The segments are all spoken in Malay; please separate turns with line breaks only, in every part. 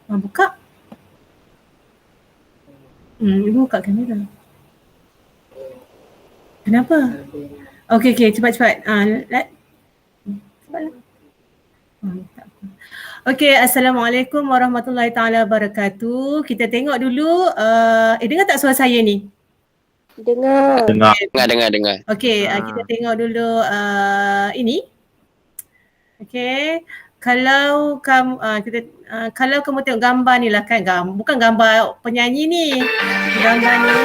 Buka. Ibu buka kamera. Kenapa? Okey, cepat-cepat. Cepatlah. Tak apa. Okey, Assalamualaikum warahmatullahi taala wabarakatuh. Kita tengok dulu, dengar tak suara saya ni?
Dengar.
Dengar.
Okey, kita tengok dulu ini. Okey, kalau kamu kalau kamu tengok gambar ni lah kan, bukan gambar penyanyi ni. Gambar ni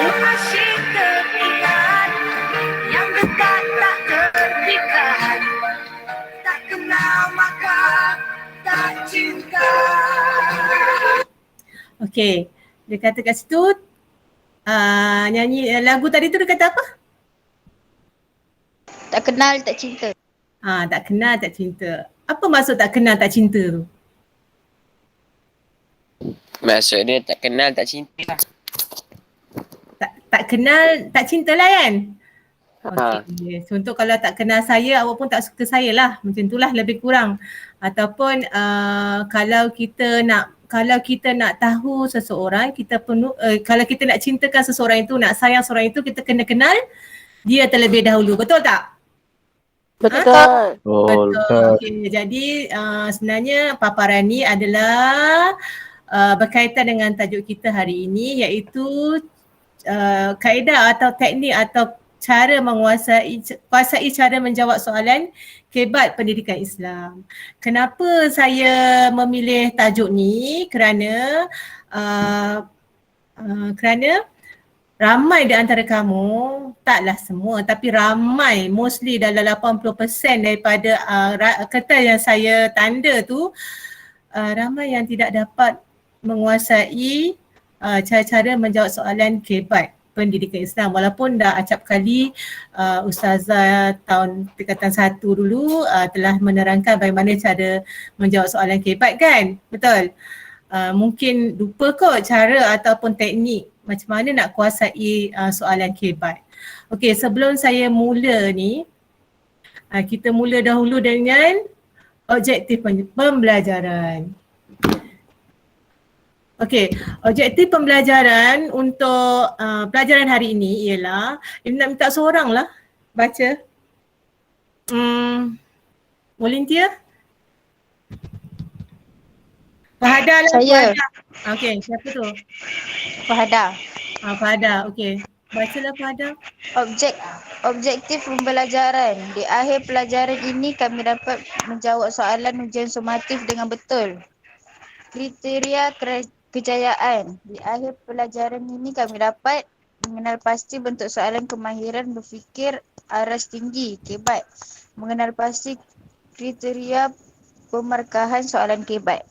okey, dia kata kat situ nyanyi lagu tadi tu dia kata apa?
Tak kenal, tak cinta.
Tak kenal, tak cinta. Apa maksud tak kenal, tak cinta tu?
Maksud dia tak kenal, tak cinta lah.
Tak kenal, tak cinta lah kan?
Ha.
Okey. Contoh kalau tak kenal saya, awak pun tak suka saya lah. Macam itulah lebih kurang. Ataupun kalau kita nak tahu seseorang, kita perlu kalau kita nak cintakan seseorang itu, nak sayang seseorang itu, kita kena kenal dia terlebih dahulu. Betul tak?
Betul.
Betul. Okay. Jadi sebenarnya paparan ni adalah berkaitan dengan tajuk kita hari ini, iaitu kaedah atau teknik atau cara kuasai cara menjawab soalan kebat pendidikan Islam. Kenapa saya memilih tajuk ni? Kerana ramai di antara kamu, taklah semua tapi ramai, mostly dalam 80% daripada kertas yang saya tanda tu, ramai yang tidak dapat menguasai cara-cara menjawab soalan kebat pendidikan Islam. Walaupun dah acap kali Ustazah tahun tingkatan 1 dulu telah menerangkan bagaimana cara menjawab soalan kebat kan? Betul? Mungkin lupa kot cara ataupun teknik macam mana nak kuasai soalan kebat. Okey, sebelum saya mula ni, kita mula dahulu dengan objektif pembelajaran. Okey, objektif pembelajaran untuk pelajaran hari ini ialah, nak minta seorang lah baca. Volunteer? Fahada lah.
Saya.
Okey, siapa tu?
Fahada.
Fahada, okey. Bacalah Fahada.
Objektif pembelajaran. Di akhir pelajaran ini kami dapat menjawab soalan ujian sumatif dengan betul. Kriteria kejayaan. Di akhir pelajaran ini kami dapat mengenal pasti bentuk soalan kemahiran berfikir aras tinggi, kebat. Mengenal pasti kriteria pemarkahan soalan kebat.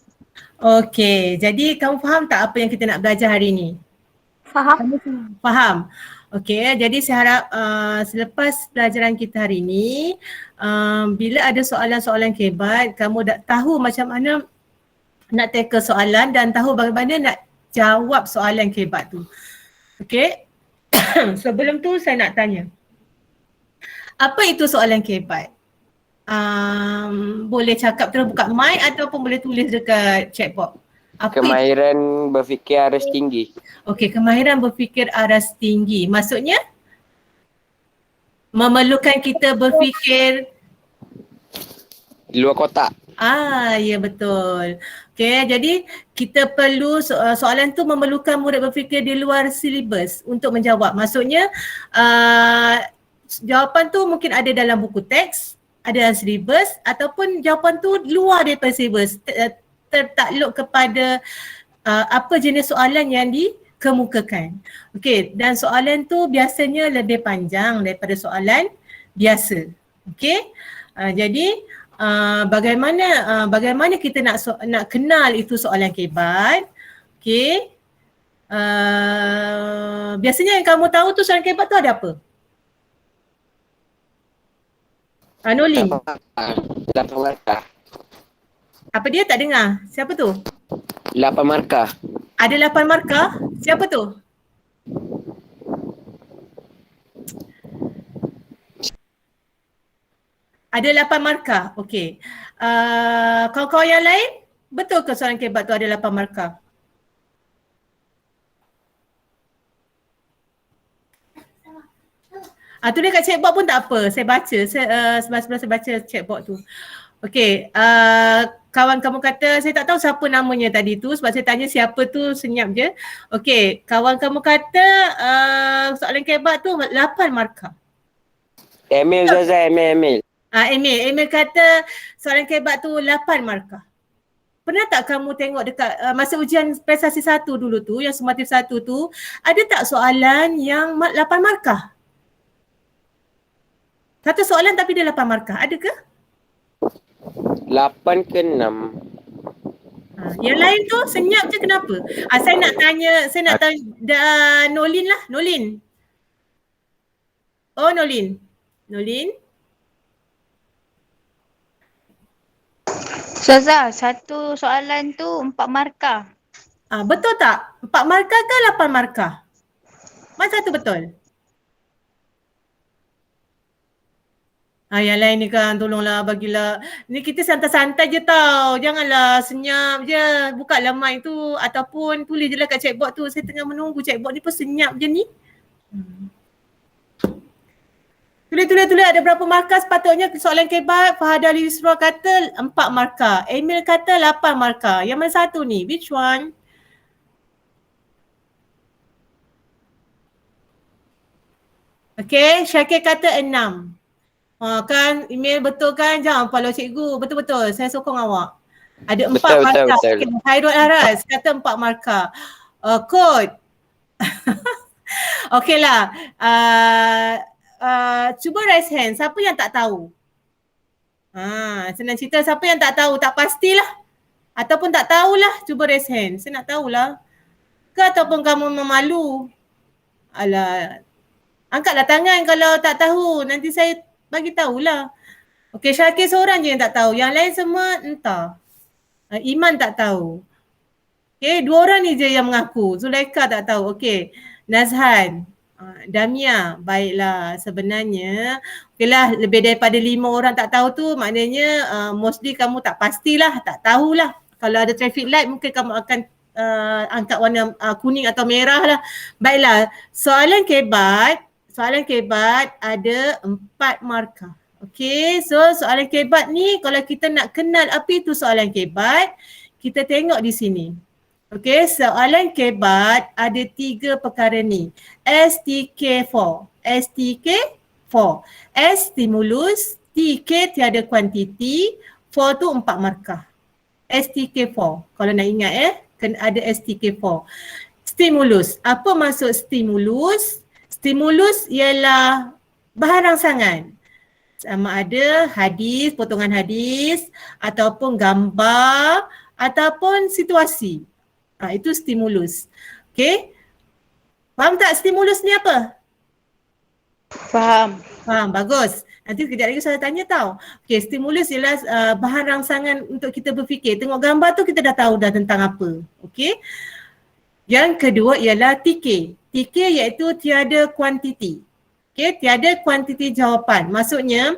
Okey, jadi kamu faham tak apa yang kita nak belajar hari ini? Faham. Okey, jadi saya harap selepas pelajaran kita hari ini, bila ada soalan-soalan kebat, kamu dah tahu macam mana nak tackle soalan dan tahu bagaimana nak jawab soalan kebat tu. Okey. Sebelum tu saya nak tanya, apa itu soalan kebat? Boleh cakap terus buka mic ataupun boleh tulis dekat chatbox.
Kemahiran berfikir aras tinggi.
Okey, kemahiran berfikir aras tinggi. Maksudnya memerlukan kita berfikir
Di luar kotak.
ya betul. Okey, jadi kita perlu soalan tu memerlukan murid berfikir di luar silibus untuk menjawab. Maksudnya jawapan tu mungkin ada dalam buku teks, ada dalam silibus, ataupun jawapan tu luar daripada silibus, tertakluk kepada apa jenis soalan yang dikemukakan. Okey, dan soalan tu biasanya lebih panjang daripada soalan biasa. Okey, jadi bagaimana kita nak kenal itu soalan kebat. Okey, biasanya yang kamu tahu tu soalan kebat tu ada apa? Nolin.
8 markah.
Apa dia, tak dengar? Siapa tu?
8 markah.
Ada 8 markah? Siapa tu? Ada 8 markah. Okey. Kawan-kawan yang lain, betul ke soalan kebat tu ada 8 markah? Tulis kat chatbox pun tak apa. Saya baca. Sebelah-sebelah saya baca chatbox tu. Okey. Kawan kamu kata, saya tak tahu siapa namanya tadi tu sebab saya tanya siapa tu senyap je. Okey. Kawan kamu kata soalan kebat tu 8 markah.
Emil Zaza, Emil.
Emil kata soalan kebat tu 8 markah. Pernah tak kamu tengok dekat masa ujian prestasi 1 dulu tu, yang sumatif 1 tu, ada tak soalan yang 8 markah? Satu soalan tapi dia 8 markah. Ada ke?
8 ke 6.
Yang lain tu senyap je kenapa? Saya nak tanya Nolin lah, Nolin. Oh Nolin. Nolin.
Ustazah, satu soalan tu 4 markah.
Betul tak? 4 markah ke 8 markah? Mana satu betul? Yang lain ni kan tolonglah bagilah. Ni kita santai-santai je tau. Janganlah senyap je. Bukalah mic tu ataupun tulis je lah kat chatbox tu. Saya tengah menunggu chatbox ni pun senyap je ni. Tulis. Ada berapa markah sepatutnya soalan kebat? Fahada Yusra kata 4 markah. Emil kata 8 markah. Yang mana satu ni? Which one? Okay, Syakir kata 6. Kan email betul kan? Jangan follow cikgu. Betul-betul. Saya sokong awak. Ada 4 markah.
Betul.
Okay. Khairul Aras kata 4 markah. Kod. Okey lah. Cuba raise hand. Siapa yang tak tahu? Senang cerita. Siapa yang tak tahu? Tak pastilah. Ataupun tak tahulah. Cuba raise hand. Saya nak tahulah. Ke ataupun kamu memalu? Alah. Angkatlah tangan kalau tak tahu. Nanti saya bagi tahulah. Okey, Syakir seorang je yang tak tahu. Yang lain semua entah. Iman tak tahu. Okey, 2 orang ni je yang mengaku. Zulaika tak tahu. Okey, Nazhan, Damia. Baiklah, sebenarnya okeylah lebih daripada 5 orang tak tahu tu maknanya mostly kamu tak pastilah, tak tahulah. Kalau ada traffic light mungkin kamu akan angkat warna kuning atau merah lah. Baiklah, soalan kebat ada 4 markah. Okey, so soalan kebat ni kalau kita nak kenal apa itu soalan kebat, kita tengok di sini. Okey, soalan kebat ada 3 perkara ni. STK4. S stimulus, TK tiada kuantiti, 4 tu 4 markah. STK4. Kalau nak ingat ada STK4. Stimulus. Apa maksud stimulus? Stimulus ialah bahan rangsangan. Sama ada hadis, potongan hadis ataupun gambar ataupun situasi. Itu stimulus. Okey. Faham tak stimulus ni apa?
Faham.
Bagus. Nanti kejap lagi saya tanya tau. Okey, stimulus ialah bahan rangsangan untuk kita berfikir. Tengok gambar tu kita dah tahu dah tentang apa. Okey. Yang kedua ialah TK. TK iaitu tiada kuantiti. Okey, tiada kuantiti jawapan. Maksudnya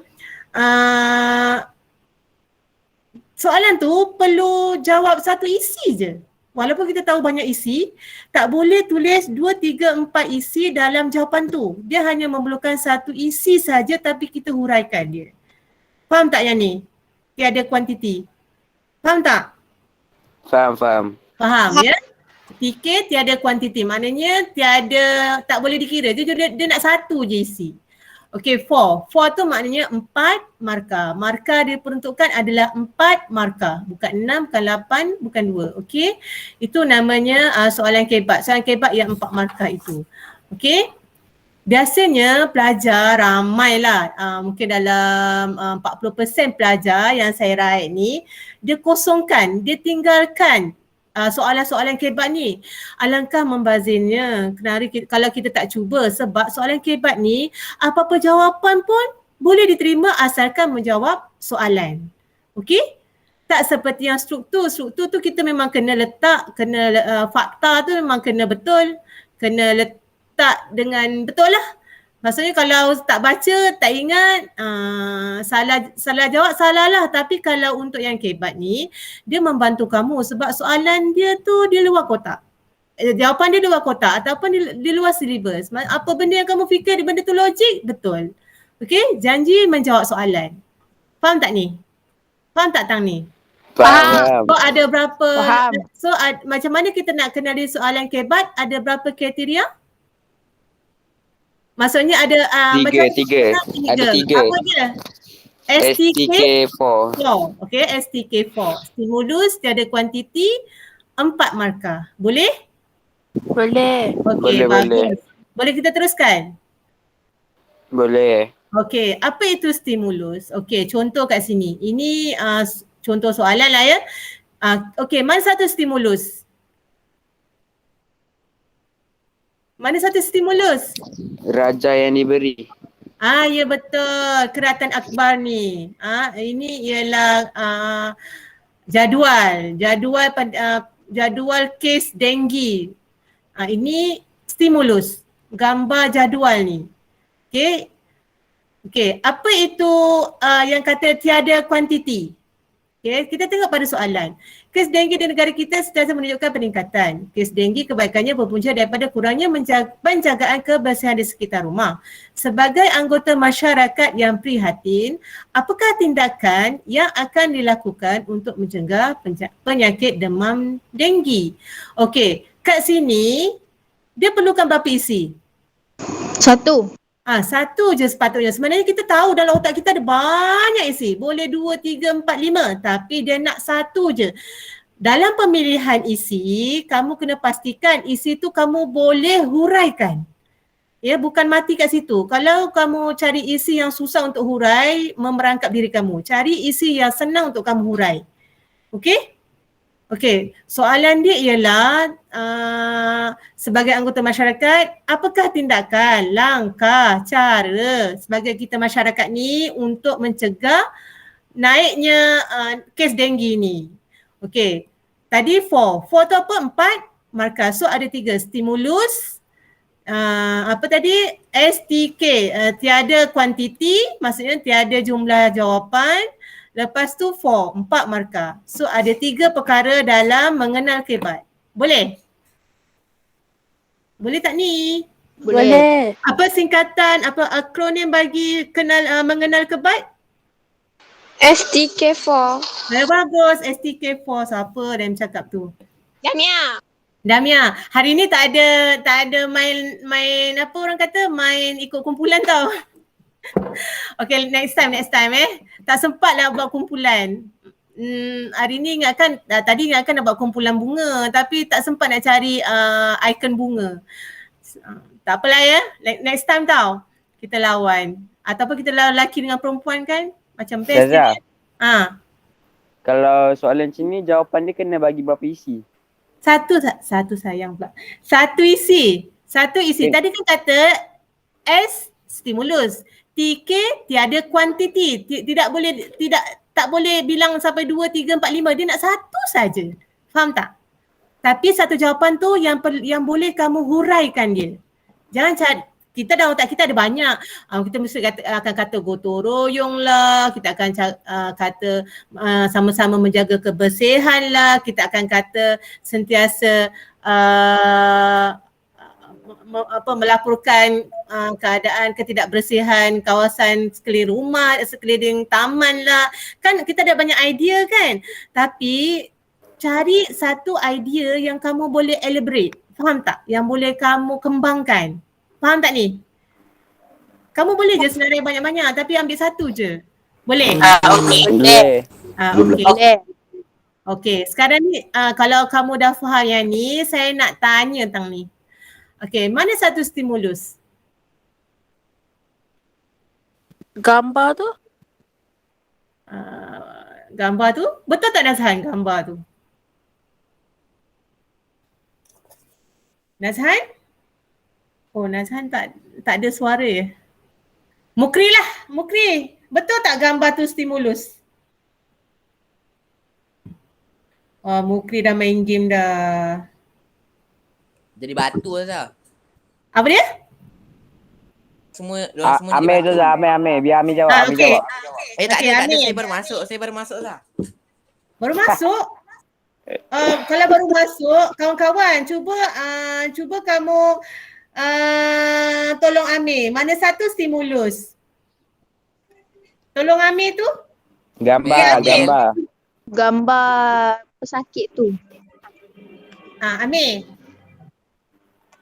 soalan tu perlu jawab satu isi je. Walaupun kita tahu banyak isi, tak boleh tulis 2, 3, 4 isi dalam jawapan tu. Dia hanya memerlukan satu isi saja tapi kita huraikan dia. Faham tak yang ni? Tiada kuantiti. Faham tak?
Faham.
Faham ya? TK tiada kuantiti. Maknanya tiada, tak boleh dikira. Dia nak satu je isi. Okey, 4. 4 tu maknanya 4 markah. Markah diperuntukkan adalah 4 markah. Bukan 6, bukan 8, bukan 2. Okey. Itu namanya soalan kebat. Soalan kebat yang 4 markah itu. Okey. Biasanya pelajar ramailah. Mungkin dalam 40% pelajar yang saya raih ni, dia kosongkan, dia tinggalkan soalan-soalan kebat ni. Alangkah membazirnya kalau kita tak cuba, sebab soalan kebat ni apa-apa jawapan pun boleh diterima asalkan menjawab soalan. Okey? Tak seperti yang struktur. Struktur tu kita memang kena letak, fakta tu memang kena betul, kena letak dengan betul lah. Maksudnya kalau tak baca, tak ingat, salah jawab salah lah. Tapi kalau untuk yang kebat ni, dia membantu kamu sebab soalan dia tu di luar kotak. Jawapan dia di luar kotak ataupun di luar silibus. Apa benda yang kamu fikir benda tu logik, betul. Okey, janji menjawab soalan. Faham tak ni? Faham tak Tang ni?
Faham.
So ada berapa,
Faham.
so macam mana kita nak kenali soalan kebat, ada berapa kriteria? Maksudnya ada
Tiga. Ada tiga.
Apa dia? STK4.
STK4.
Okey, STK4. Stimulus, tiada kuantiti, 4 markah. Boleh?
Boleh.
Okey, bagus. Boleh kita teruskan?
Boleh.
Okey, apa itu stimulus? Okey, contoh kat sini. Ini contoh soalan lah ya. Okey, mana satu stimulus? Mana satu stimulus?
Raja yang diberi.
Ya betul. Keratan akbar ni. Ini ialah jadual kes denggi. Ini stimulus. Gambar jadual ni. Okey. Okey, apa itu yang kata tiada kuantiti? Okey, kita tengok pada soalan. Kes denggi di negara kita sentiasa menunjukkan peningkatan. Kes denggi kebaikannya berpunca daripada kurangnya penjagaan kebersihan di sekitar rumah. Sebagai anggota masyarakat yang prihatin, apakah tindakan yang akan dilakukan untuk mencegah penyakit demam denggi? Okey, kat sini dia perlukan berapa isi?
1.
Satu je sepatutnya. Sebenarnya kita tahu dalam otak kita ada banyak isi. Boleh 2, 3, 4, 5. Tapi dia nak satu je. Dalam pemilihan isi, kamu kena pastikan isi tu kamu boleh huraikan. Ya, bukan mati kat situ. Kalau kamu cari isi yang susah untuk hurai, memerangkap diri kamu. Cari isi yang senang untuk kamu hurai. Okey? Okey, soalan dia ialah sebagai anggota masyarakat, apakah tindakan, langkah, cara sebagai kita masyarakat ni untuk mencegah naiknya kes denggi ni? Okey, tadi 4 tu apa? 4 markah. So ada 3, stimulus, apa tadi? STK, tiada kuantiti, maksudnya tiada jumlah jawapan. Lepas tu 4 markah. So ada 3 perkara dalam mengenal kebat. Boleh? Boleh tak ni?
Boleh.
Apa singkatan, apa akronim bagi mengenal kebat?
STK4.
Bagus, STK4. Siapa yang cakap tu?
Damia.
Hari ni tak ada main apa orang kata, main ikut kumpulan tau. Okay, next time tak sempat lah buat kumpulan. Hari ni tadi ingatkan nak buat kumpulan bunga tapi tak sempat nak cari ikon bunga. Tak apalah ya, next time tau kita lawan. Ataupun kita lawan lelaki dengan perempuan kan, macam best
Ustazah,
kan?
kalau soalan macam ni jawapan dia kena bagi berapa isi?
Satu sayang pula. Satu isi. Tadi kan kata S stimulus. TK tiada kuantiti. Tak boleh bilang sampai 2, 3, 4, 5. Dia nak satu saja. Faham tak? Tapi satu jawapan tu yang boleh kamu huraikan dia. Jangan cari, kita dalam otak kita ada banyak. Kita mesti akan kata gotong royong lah. Kita akan kata sama-sama menjaga kebersihan lah. Kita akan kata sentiasa melaporkan keadaan ketidakbersihan kawasan sekeliling rumah, sekeliling taman lah. Kan kita ada banyak idea kan. Tapi cari satu idea yang kamu boleh elaborate. Faham tak? Yang boleh kamu kembangkan. Faham tak ni? Kamu boleh je senarai banyak-banyak tapi ambil satu je. Boleh?
Boleh.
Okey. Okey, sekarang ni kalau kamu dah faham yang ni, saya nak tanya tentang ni. Okey, mana satu stimulus?
Gambar tu?
Gambar tu? Betul tak Nazhan gambar tu? Nazhan? Oh, Nazhan tak ada suara ya? Mukri lah, Mukri. Betul tak gambar tu stimulus? Mukri dah main game dah.
Jadi batu lah.
Apa dia?
Amir tu lah, Amir. Biar Amir jawab, Amir
Okey.
jawab.
Tak
Okey,
ada.
Amir.
Saya baru masuk lah.
Baru masuk? Kalau baru masuk, kawan-kawan cuba kamu tolong Amir. Mana satu stimulus? Tolong Amir tu?
Gambar.
Gambar pesakit tu.
Amir.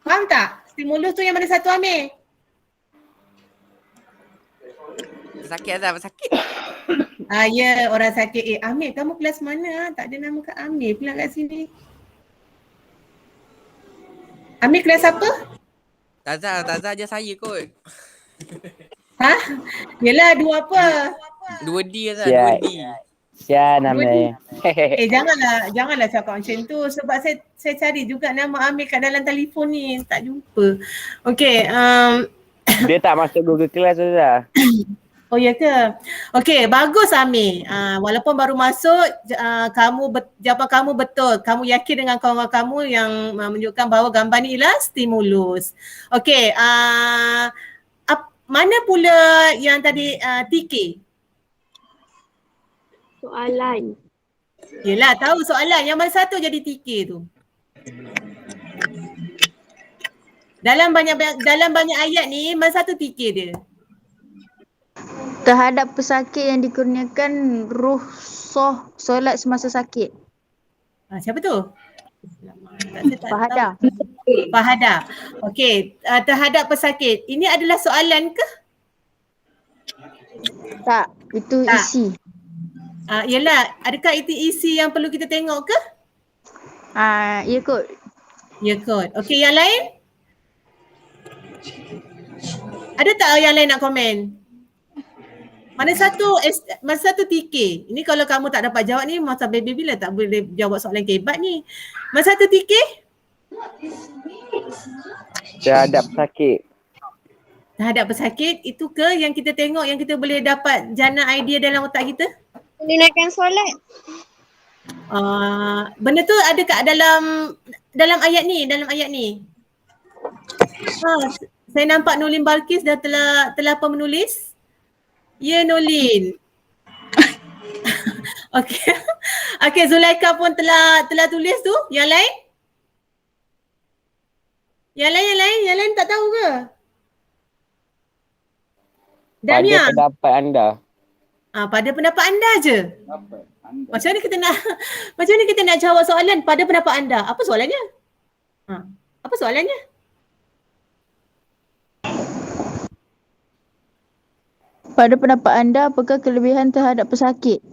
Faham tak? Stimulus tu yang mana satu Amir?
Sakit.
Ya, orang sakit. Amir, kamu kelas mana? Tak ada nama kat Amir pula kat sini. Amir kelas apa?
Taza je saya kot.
Yelah, dua apa?
2D Taza,
Siap.
2D.
Sian Amir.
Janganlah cakap macam tu sebab saya cari juga nama Amir kat dalam telefon ni, tak jumpa. Okey,
Dia tak masuk Google Class tu dah.
oh ya ke? Okey, bagus Amir. Walaupun baru masuk, jawapan kamu betul. Kamu yakin dengan kawan-kawan kamu yang menunjukkan bahawa gambar ni ialah stimulus. Okey, mana pula yang tadi TK?
Soalan.
Yelah, tahu soalan. Yang mana satu jadi TK tu? Dalam banyak ayat ni, mana satu TK dia?
Terhadap pesakit yang dikurniakan ruh solat semasa sakit.
Siapa tu? Saya tak
Fahadah.
tahu. Fahadah. Okey, terhadap pesakit. Ini adalah soalan ke?
Tak, itu
Tak.
isi.
Yelah, adakah itu isi yang perlu kita tengok ke?
Ya kot.
Ya kot. Okey, yang lain? Ada tak yang lain nak komen? Mana satu TK? Ini kalau kamu tak dapat jawab ni, masa baby bila tak boleh jawab soalan kebat ni. Mana satu TK?
Terhadap sakit.
Terhadap pesakit, itu ke yang kita tengok yang kita boleh dapat jana idea dalam otak kita?
Menunaikan solat.
Benda tu ada kat dalam ayat ni. Saya nampak Nolin Balkis dah telah apa menulis? Ya Nolin. Okey, Zulaika pun telah tulis tu. Yang lain? Yang lain tak tahu ke?
Pada
Damia.
pendapat anda.
Pada pendapat anda je. Macam mana kita nak jawab soalan pada pendapat anda? Apa soalannya? Apa soalannya?
Pada pendapat anda, apakah kelebihan terhadap pesakit?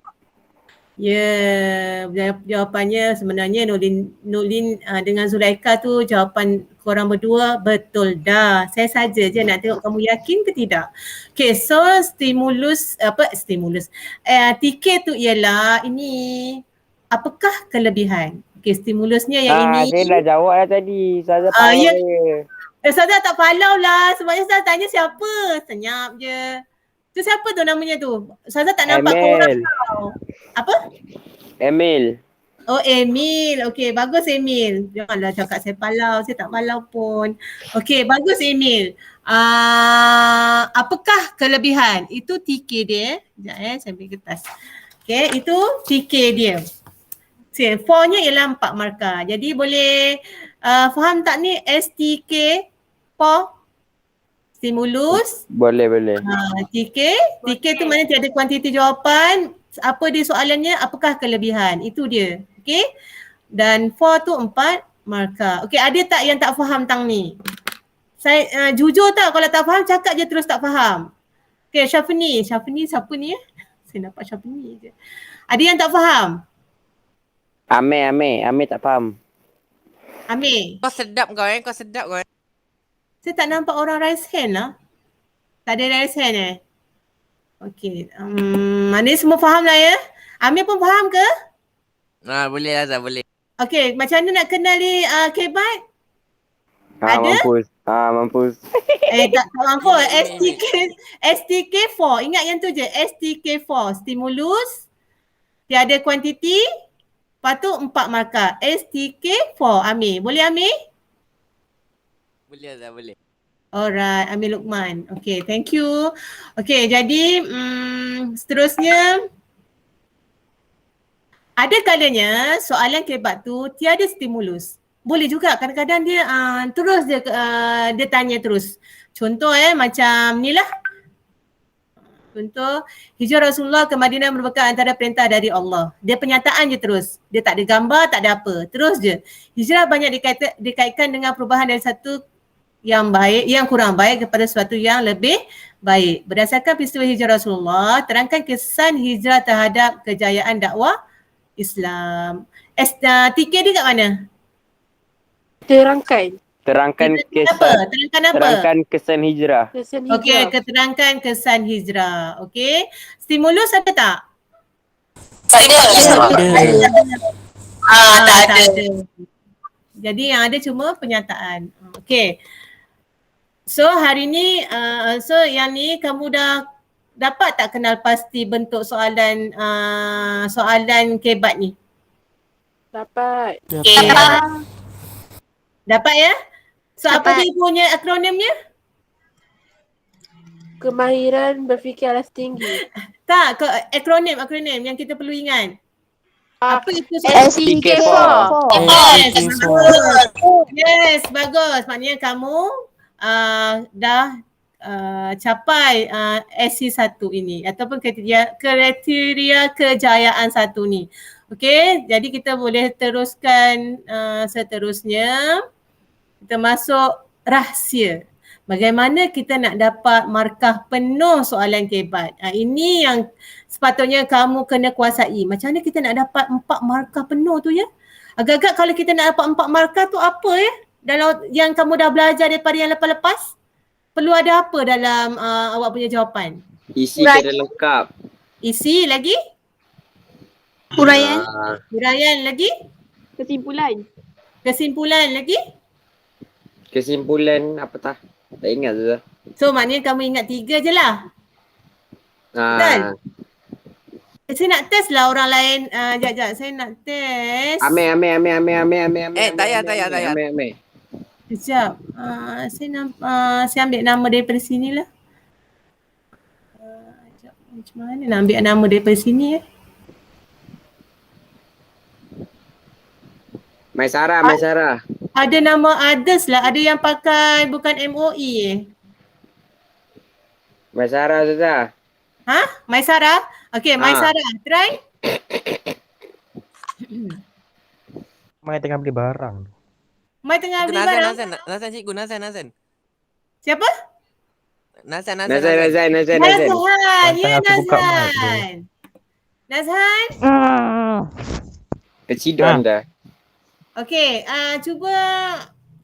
Ya, jawapannya sebenarnya Nolin dengan Zulaika tu jawapan korang berdua betul dah. Saya saja je nak tengok kamu yakin ke tidak. Okay, so stimulus. TK tu ialah ini, apakah kelebihan? Okay, stimulusnya yang ini.
Saya dah jawab dah tadi. Saya tahu
Ya.
dia.
Ustazah tak palau lah sebabnya Ustazah tanya siapa. Senyap je. Tu siapa tu namanya tu? Ustazah tak nampak korang tau. Apa?
Emil.
Oh, Emil. Okey, bagus Emil. Janganlah cakap saya palau. Saya tak palau pun. Okey, bagus Emil. Apakah kelebihan? Itu TK dia. Sekejap saya ambil kertas. Okey, itu TK dia. 4-nya ialah 4 markah. Jadi boleh faham tak ni STK 4? Stimulus.
Boleh.
TK tu mana tiada kuantiti jawapan. Apa dia soalannya? Apakah kelebihan? Itu dia. Okey. Dan 4 tu 4 markah. Okey, ada tak yang tak faham tang ni? Saya jujur tak, kalau tak faham cakap je terus tak faham. Okey, Syafni siapa ni? Saya nampak Syafni je. Ada yang tak faham?
Amir tak faham.
Amir.
Kau sedap kau.
Saya tak nampak orang raise hand lah. Tak ada raise hand Okey. Mana semua faham lah ya? Amir pun faham ke?
Boleh Azhar, boleh.
Okey, macam mana nak kenali Kebat? Ada?
Mampus.
Tak mampu. STK4. Ingat yang tu je. STK4. Stimulus. Tiada kuantiti. Lepas tu 4 markah. STK4. Amir. Boleh Amir?
Boleh Azhar, boleh.
Alright, Amir Luqman. Okay, thank you. Okay, jadi seterusnya ada kalanya soalan kebat tu tiada stimulus. Boleh juga kadang-kadang dia terus dia tanya terus. Contoh macam ni lah. Contoh, hijrah Rasulullah ke Madinah merupakan antara perintah dari Allah. Dia penyataan je terus. Dia tak ada gambar, tak ada apa. Terus je. Hijrah banyak dikaitkan dengan perubahan dari satu yang baik, yang kurang baik kepada sesuatu yang lebih baik. Berdasarkan peristiwa hijrah Rasulullah, terangkan kesan hijrah terhadap kejayaan dakwah Islam. TK dia kat mana?
Terangkan.
Terangkan
Terangkan apa?
Terangkan kesan hijrah.
Kesan hijrah.
Okey, keterangkan kesan hijrah. Okey. Stimulus ada tak?
Tak ada.
Tak ada. Jadi yang ada cuma penyataan. Okey. So hari ni, yang ni kamu dah dapat tak kenal pasti bentuk soalan kebat ni?
Dapat.
Dapat ya? So apa
Dapat.
dia punya akronimnya?
Kemahiran berfikir alas tinggi.
Tak, akronim yang kita perlu ingat. Apa itu?
STK4.
Yes, yes, bagus. Maknanya kamu dah capai SC1 ini ataupun kriteria kejayaan 1 ni. Okey, jadi kita boleh teruskan seterusnya. Kita masuk rahsia. Bagaimana kita nak dapat markah penuh soalan kebat. Ini yang sepatutnya kamu kena kuasai. Macam mana kita nak dapat 4 markah penuh tu ya? Agak-agak kalau kita nak dapat 4 markah tu apa ya? Dalam yang kamu dah belajar daripada yang lepas-lepas? Perlu ada apa dalam awak punya jawapan?
Isi kena lengkap.
Isi lagi?
Huraian.
Huraian lagi?
Kesimpulan.
Kesimpulan lagi?
Kesimpulan apa tak? Tak ingat tu.
So maknanya kamu ingat 3 je lah. Betul? Saya nak test lah orang lain. Sekejap. Saya nak test.
Amir.
Tak payah.
Amir.
Sekejap. Saya ambil nama daripada sini lah. Macam mana nak ambil nama daripada sini
Maisara.
Ada nama others lah. Ada yang pakai bukan MOE
Maisara Ustazah.
Maisara? Okay, Maisara. Try.
Mai tengah beli barang.
Mai tengah beli barang.
Nazan cikgu, Nazan.
Siapa?
Nazan.
Nazhan. Ya,
Tengah aku buka mic
Nazhan. Nazhan?
Terciduk anda.
Okey,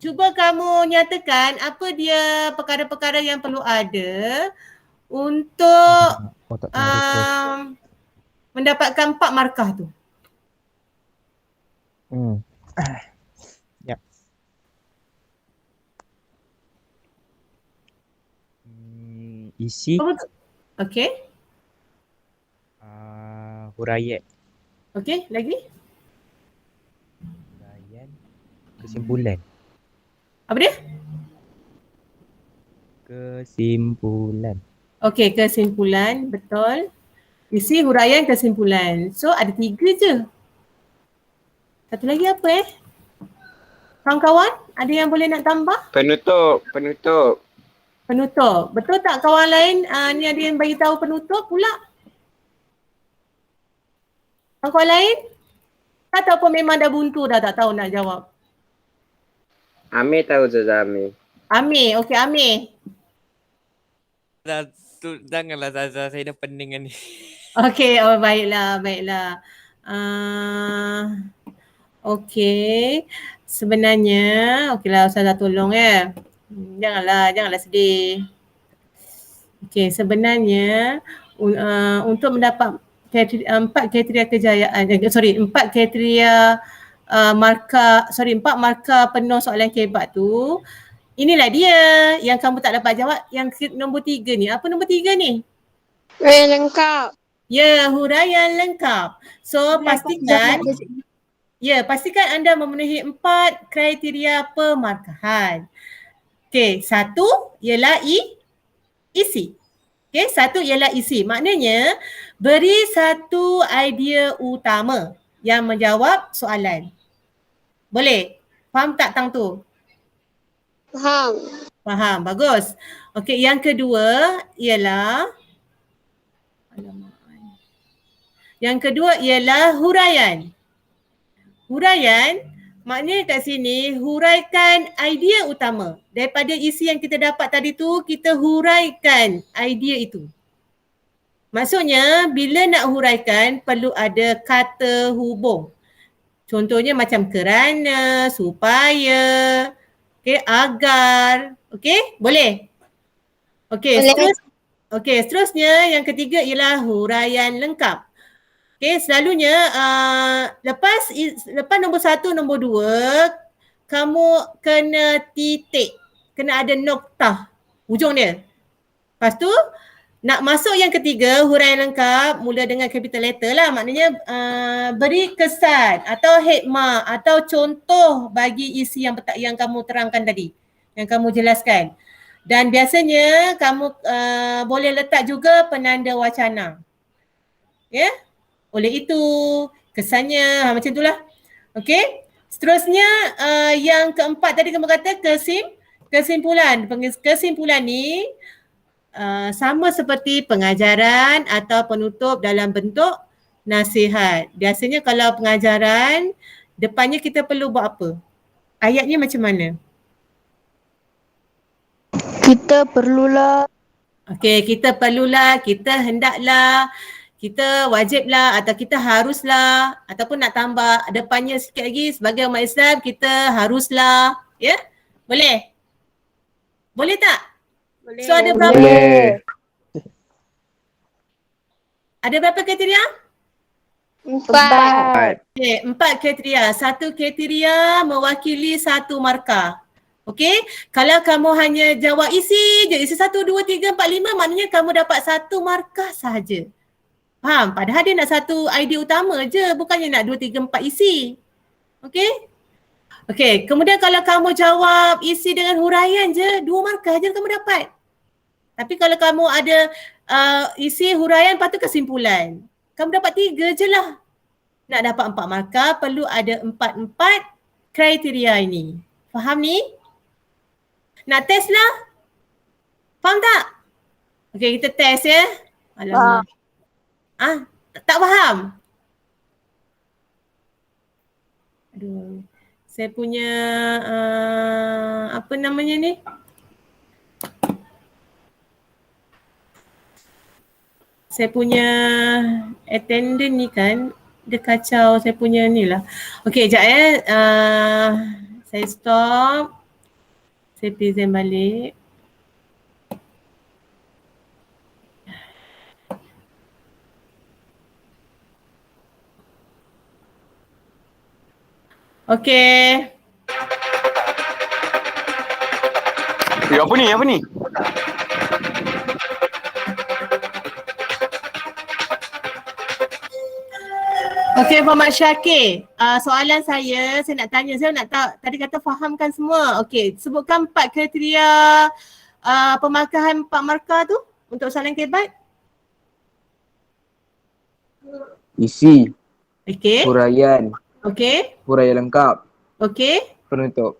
cuba kamu nyatakan apa dia perkara-perkara yang perlu ada untuk mendapatkan 4 markah tu.
Ya. Isi.
Okey.
Huraian.
Okey, lagi?
Kesimpulan.
Apa dia?
Kesimpulan.
Okey, kesimpulan. Betul. Isi, huraian, kesimpulan. So ada 3 je. Satu lagi apa kawan-kawan? Ada yang boleh nak tambah?
Penutup.
Penutup. Betul tak kawan lain? Ni ada yang bagi tahu penutup pula. Kawan lain? Ataupun memang dah buntu dah tak tahu nak jawab?
Amir tahu Ustazah Amir.
Amir. Okey, Amir.
Janganlah Zaza, saya dah pening kan ni.
Okey, baiklah. Okey. Sebenarnya, okeylah Ustazah tolong Janganlah sedih. Okey, sebenarnya untuk mendapat 4 kriteria kejayaan, 4 kriteria 4 markah penuh soalan kebat tu. Inilah dia yang kamu tak dapat jawab, yang nombor 3 ni. Apa nombor 3 ni?
Lengkap.
Ya, huraian lengkap. So pastikan anda memenuhi 4 kriteria pemarkahan. Okey, satu ialah isi. Okey, satu ialah isi. Maknanya beri satu idea utama yang menjawab soalan. Boleh? Faham tak tang tu?
Faham.
Faham, bagus. Okey, yang kedua ialah huraian. Huraian maknanya kat sini huraikan idea utama. Daripada isi yang kita dapat tadi tu, kita huraikan idea itu. Maksudnya bila nak huraikan perlu ada kata hubung. Contohnya macam kerana, supaya, agar. Boleh?
Boleh.
Seterusnya yang ketiga ialah huraian lengkap. Selalunya lepas nombor 1, nombor 2, kamu kena titik. Kena ada noktah hujung dia. Lepas tu nak masuk yang ketiga, huraian lengkap, mula dengan capital letter lah. Maknanya beri kesan atau hikmah atau contoh bagi isi yang kamu terangkan tadi, yang kamu jelaskan. Dan biasanya kamu boleh letak juga penanda wacana. Oleh itu, kesannya, macam itulah. Seterusnya yang keempat tadi kamu kata kesimpulan. Kesimpulan ni sama seperti pengajaran atau penutup dalam bentuk nasihat. Biasanya kalau pengajaran, depannya kita perlu buat apa? Ayatnya macam mana?
Kita perlulah.
Kita perlulah, kita hendaklah, kita wajiblah atau kita haruslah, ataupun nak tambah depannya sikit lagi sebagai umat Islam kita haruslah. Boleh? Boleh tak?
Boleh.
So ada berapa?
Boleh.
Ada berapa kriteria?
4.
4 kriteria. Satu kriteria mewakili satu markah. Kalau kamu hanya jawab isi je, isi 1, 2, 3, 4, 5, maknanya kamu dapat satu markah sahaja. Faham? Padahal dia nak satu idea utama je, bukannya nak 2, 3, 4 isi. Kemudian kalau kamu jawab isi dengan huraian je, 2 markah je kamu dapat. Tapi kalau kamu ada isi, huraian, lepas tu kesimpulan, kamu dapat 3 je lah. Nak dapat 4 markah, perlu ada 4 kriteria ini. Faham ni? Nak test lah? Faham tak? Kita test ya. Alamak. Tak faham? Aduh. Saya punya apa namanya ni? Saya punya attendant ni kan, dia kacau saya punya ni lah. Sekejap ya. Saya stop. Saya present balik.
Apa ni?
Muhammad Syakir. Soalan saya nak tanya, saya nak tahu, tadi kata fahamkan semua. Sebutkan 4 kriteria pemarkahan 4 markah tu untuk soalan kebat.
Isi. Huraian. Huraian lengkap. Penutup.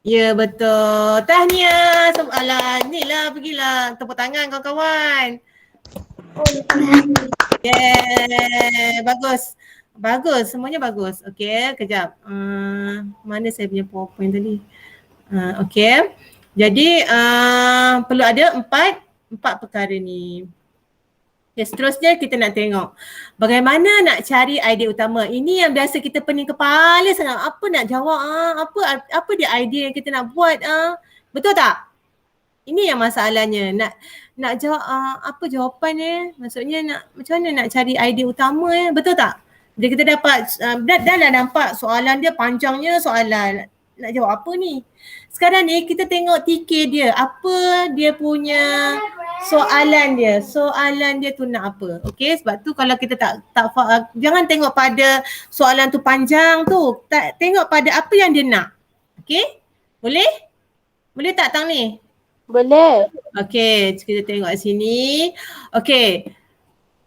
Ya, betul. Tahniah. Alah, ni lah, pergilah. Tepuk tangan kawan-kawan. Bagus. Bagus, semuanya bagus. Kejap. Mana saya punya PowerPoint tadi? Jadi perlu ada 4 perkara ni. Seterusnya kita nak tengok bagaimana nak cari idea utama. Ini yang biasa kita pening kepala sangat. Apa nak jawab? Apa dia idea yang kita nak buat? Betul tak? Ini yang masalahnya. Nak jawab apa jawapan Maksudnya macam mana nak cari idea utama Betul tak? Bila kita dapat dah lah nampak soalan dia panjangnya soalan. Nak jawab apa ni? Sekarang ni kita tengok TK dia. Apa dia punya soalan dia. Soalan dia tu nak apa? Sebab tu kalau kita tak jangan tengok pada soalan tu panjang tu. Tengok pada apa yang dia nak. Boleh? Boleh tak Tang ni?
Boleh.
Okey, kita tengok sini. Okey.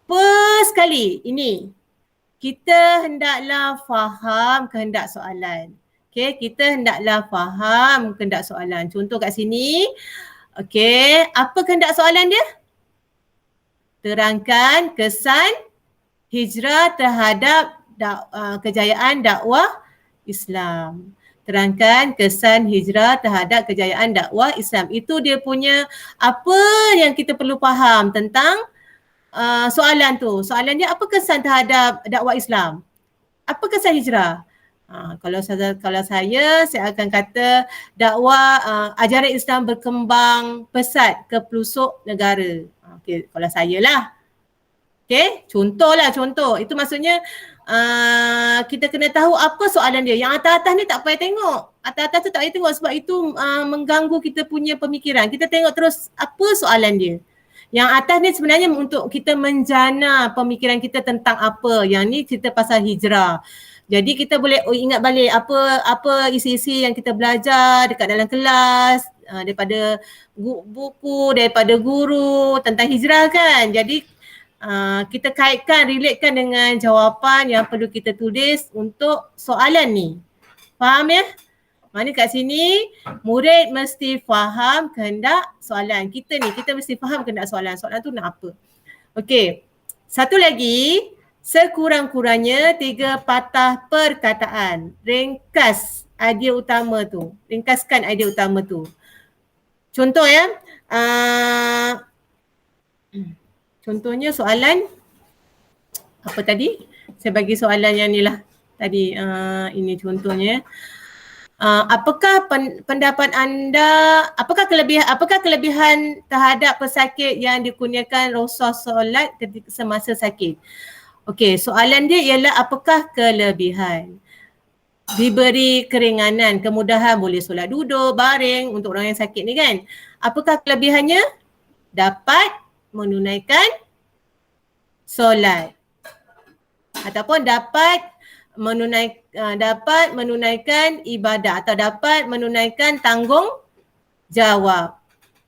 First kali ini kita hendaklah faham kehendak soalan. Okey, kita hendaklah faham kehendak soalan. Contoh kat sini. Okey, apa kehendak soalan dia? Terangkan kesan hijrah terhadap kejayaan dakwah Islam. Terangkan kesan hijrah terhadap kejayaan dakwah Islam. Itu dia punya apa yang kita perlu faham tentang soalan tu. Soalan dia apa kesan terhadap dakwah Islam? Apa kesan hijrah? Kalau saya akan kata dakwah ajaran Islam berkembang pesat ke pelosok negara. Okey, kalau saya lah. Okey, contoh. Itu maksudnya kita kena tahu apa soalan dia. Yang atas-atas ni tak payah tengok. Atas-atas tu tak payah tengok sebab itu mengganggu kita punya pemikiran. Kita tengok terus apa soalan dia. Yang atas ni sebenarnya untuk kita menjana pemikiran kita tentang apa. Yang ni cerita pasal hijrah. Jadi kita boleh ingat balik apa isi-isi yang kita belajar dekat dalam kelas, daripada buku, daripada guru tentang hijrah kan. Jadi kita kaitkan, relatekan dengan jawapan yang perlu kita tulis untuk soalan ni. Faham ya? Mana kat sini murid mesti faham kehendak soalan. Kita mesti faham kehendak soalan. Soalan tu nak apa? Okey. Satu lagi, sekurang-kurangnya 3 patah perkataan. Ringkas idea utama tu. Ringkaskan idea utama tu. Contoh ya. Contohnya soalan apa tadi? Saya bagi soalan yang ni lah tadi. Ini contohnya. Apakah pendapat anda, apakah kelebihan terhadap pesakit yang dikurniakan Rasulullah solat ketika semasa sakit? Okey, soalan dia ialah apakah kelebihan? Diberi keringanan, kemudahan, boleh solat duduk, baring untuk orang yang sakit ni kan. Apakah kelebihannya? Dapat menunaikan solat ataupun dapat menunaikan ibadah atau dapat menunaikan tanggungjawab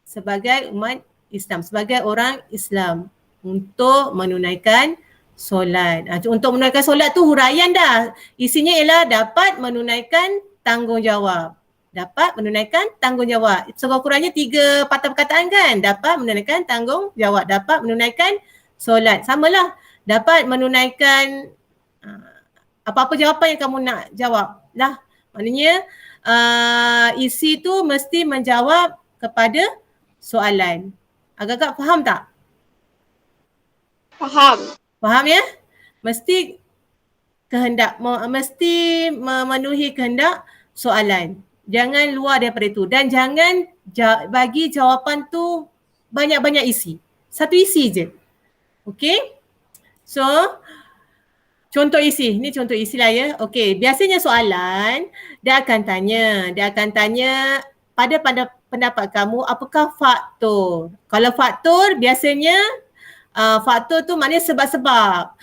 sebagai umat Islam, sebagai orang Islam untuk menunaikan solat. Untuk menunaikan solat tu huraian dah. Isinya ialah dapat menunaikan tanggungjawab. Dapat menunaikan tanggungjawab. Sekurang-kurangnya 3 patah perkataan kan. Dapat menunaikan tanggungjawab. Dapat menunaikan solat. Samalah. Dapat menunaikan apa-apa jawapan yang kamu nak jawab. Lah. Maknanya isi tu mesti menjawab kepada soalan. Agak-agak faham tak?
Faham.
Faham ya? Mesti memenuhi kehendak soalan. Jangan luar daripada itu dan jangan bagi jawapan tu banyak-banyak isi. Satu isi je. Okey? So, contoh isi. Ni contoh isi lah ya. Okey, biasanya soalan dia akan tanya pada pendapat kamu apakah faktor? Kalau faktor biasanya faktor tu maknanya sebab-sebab.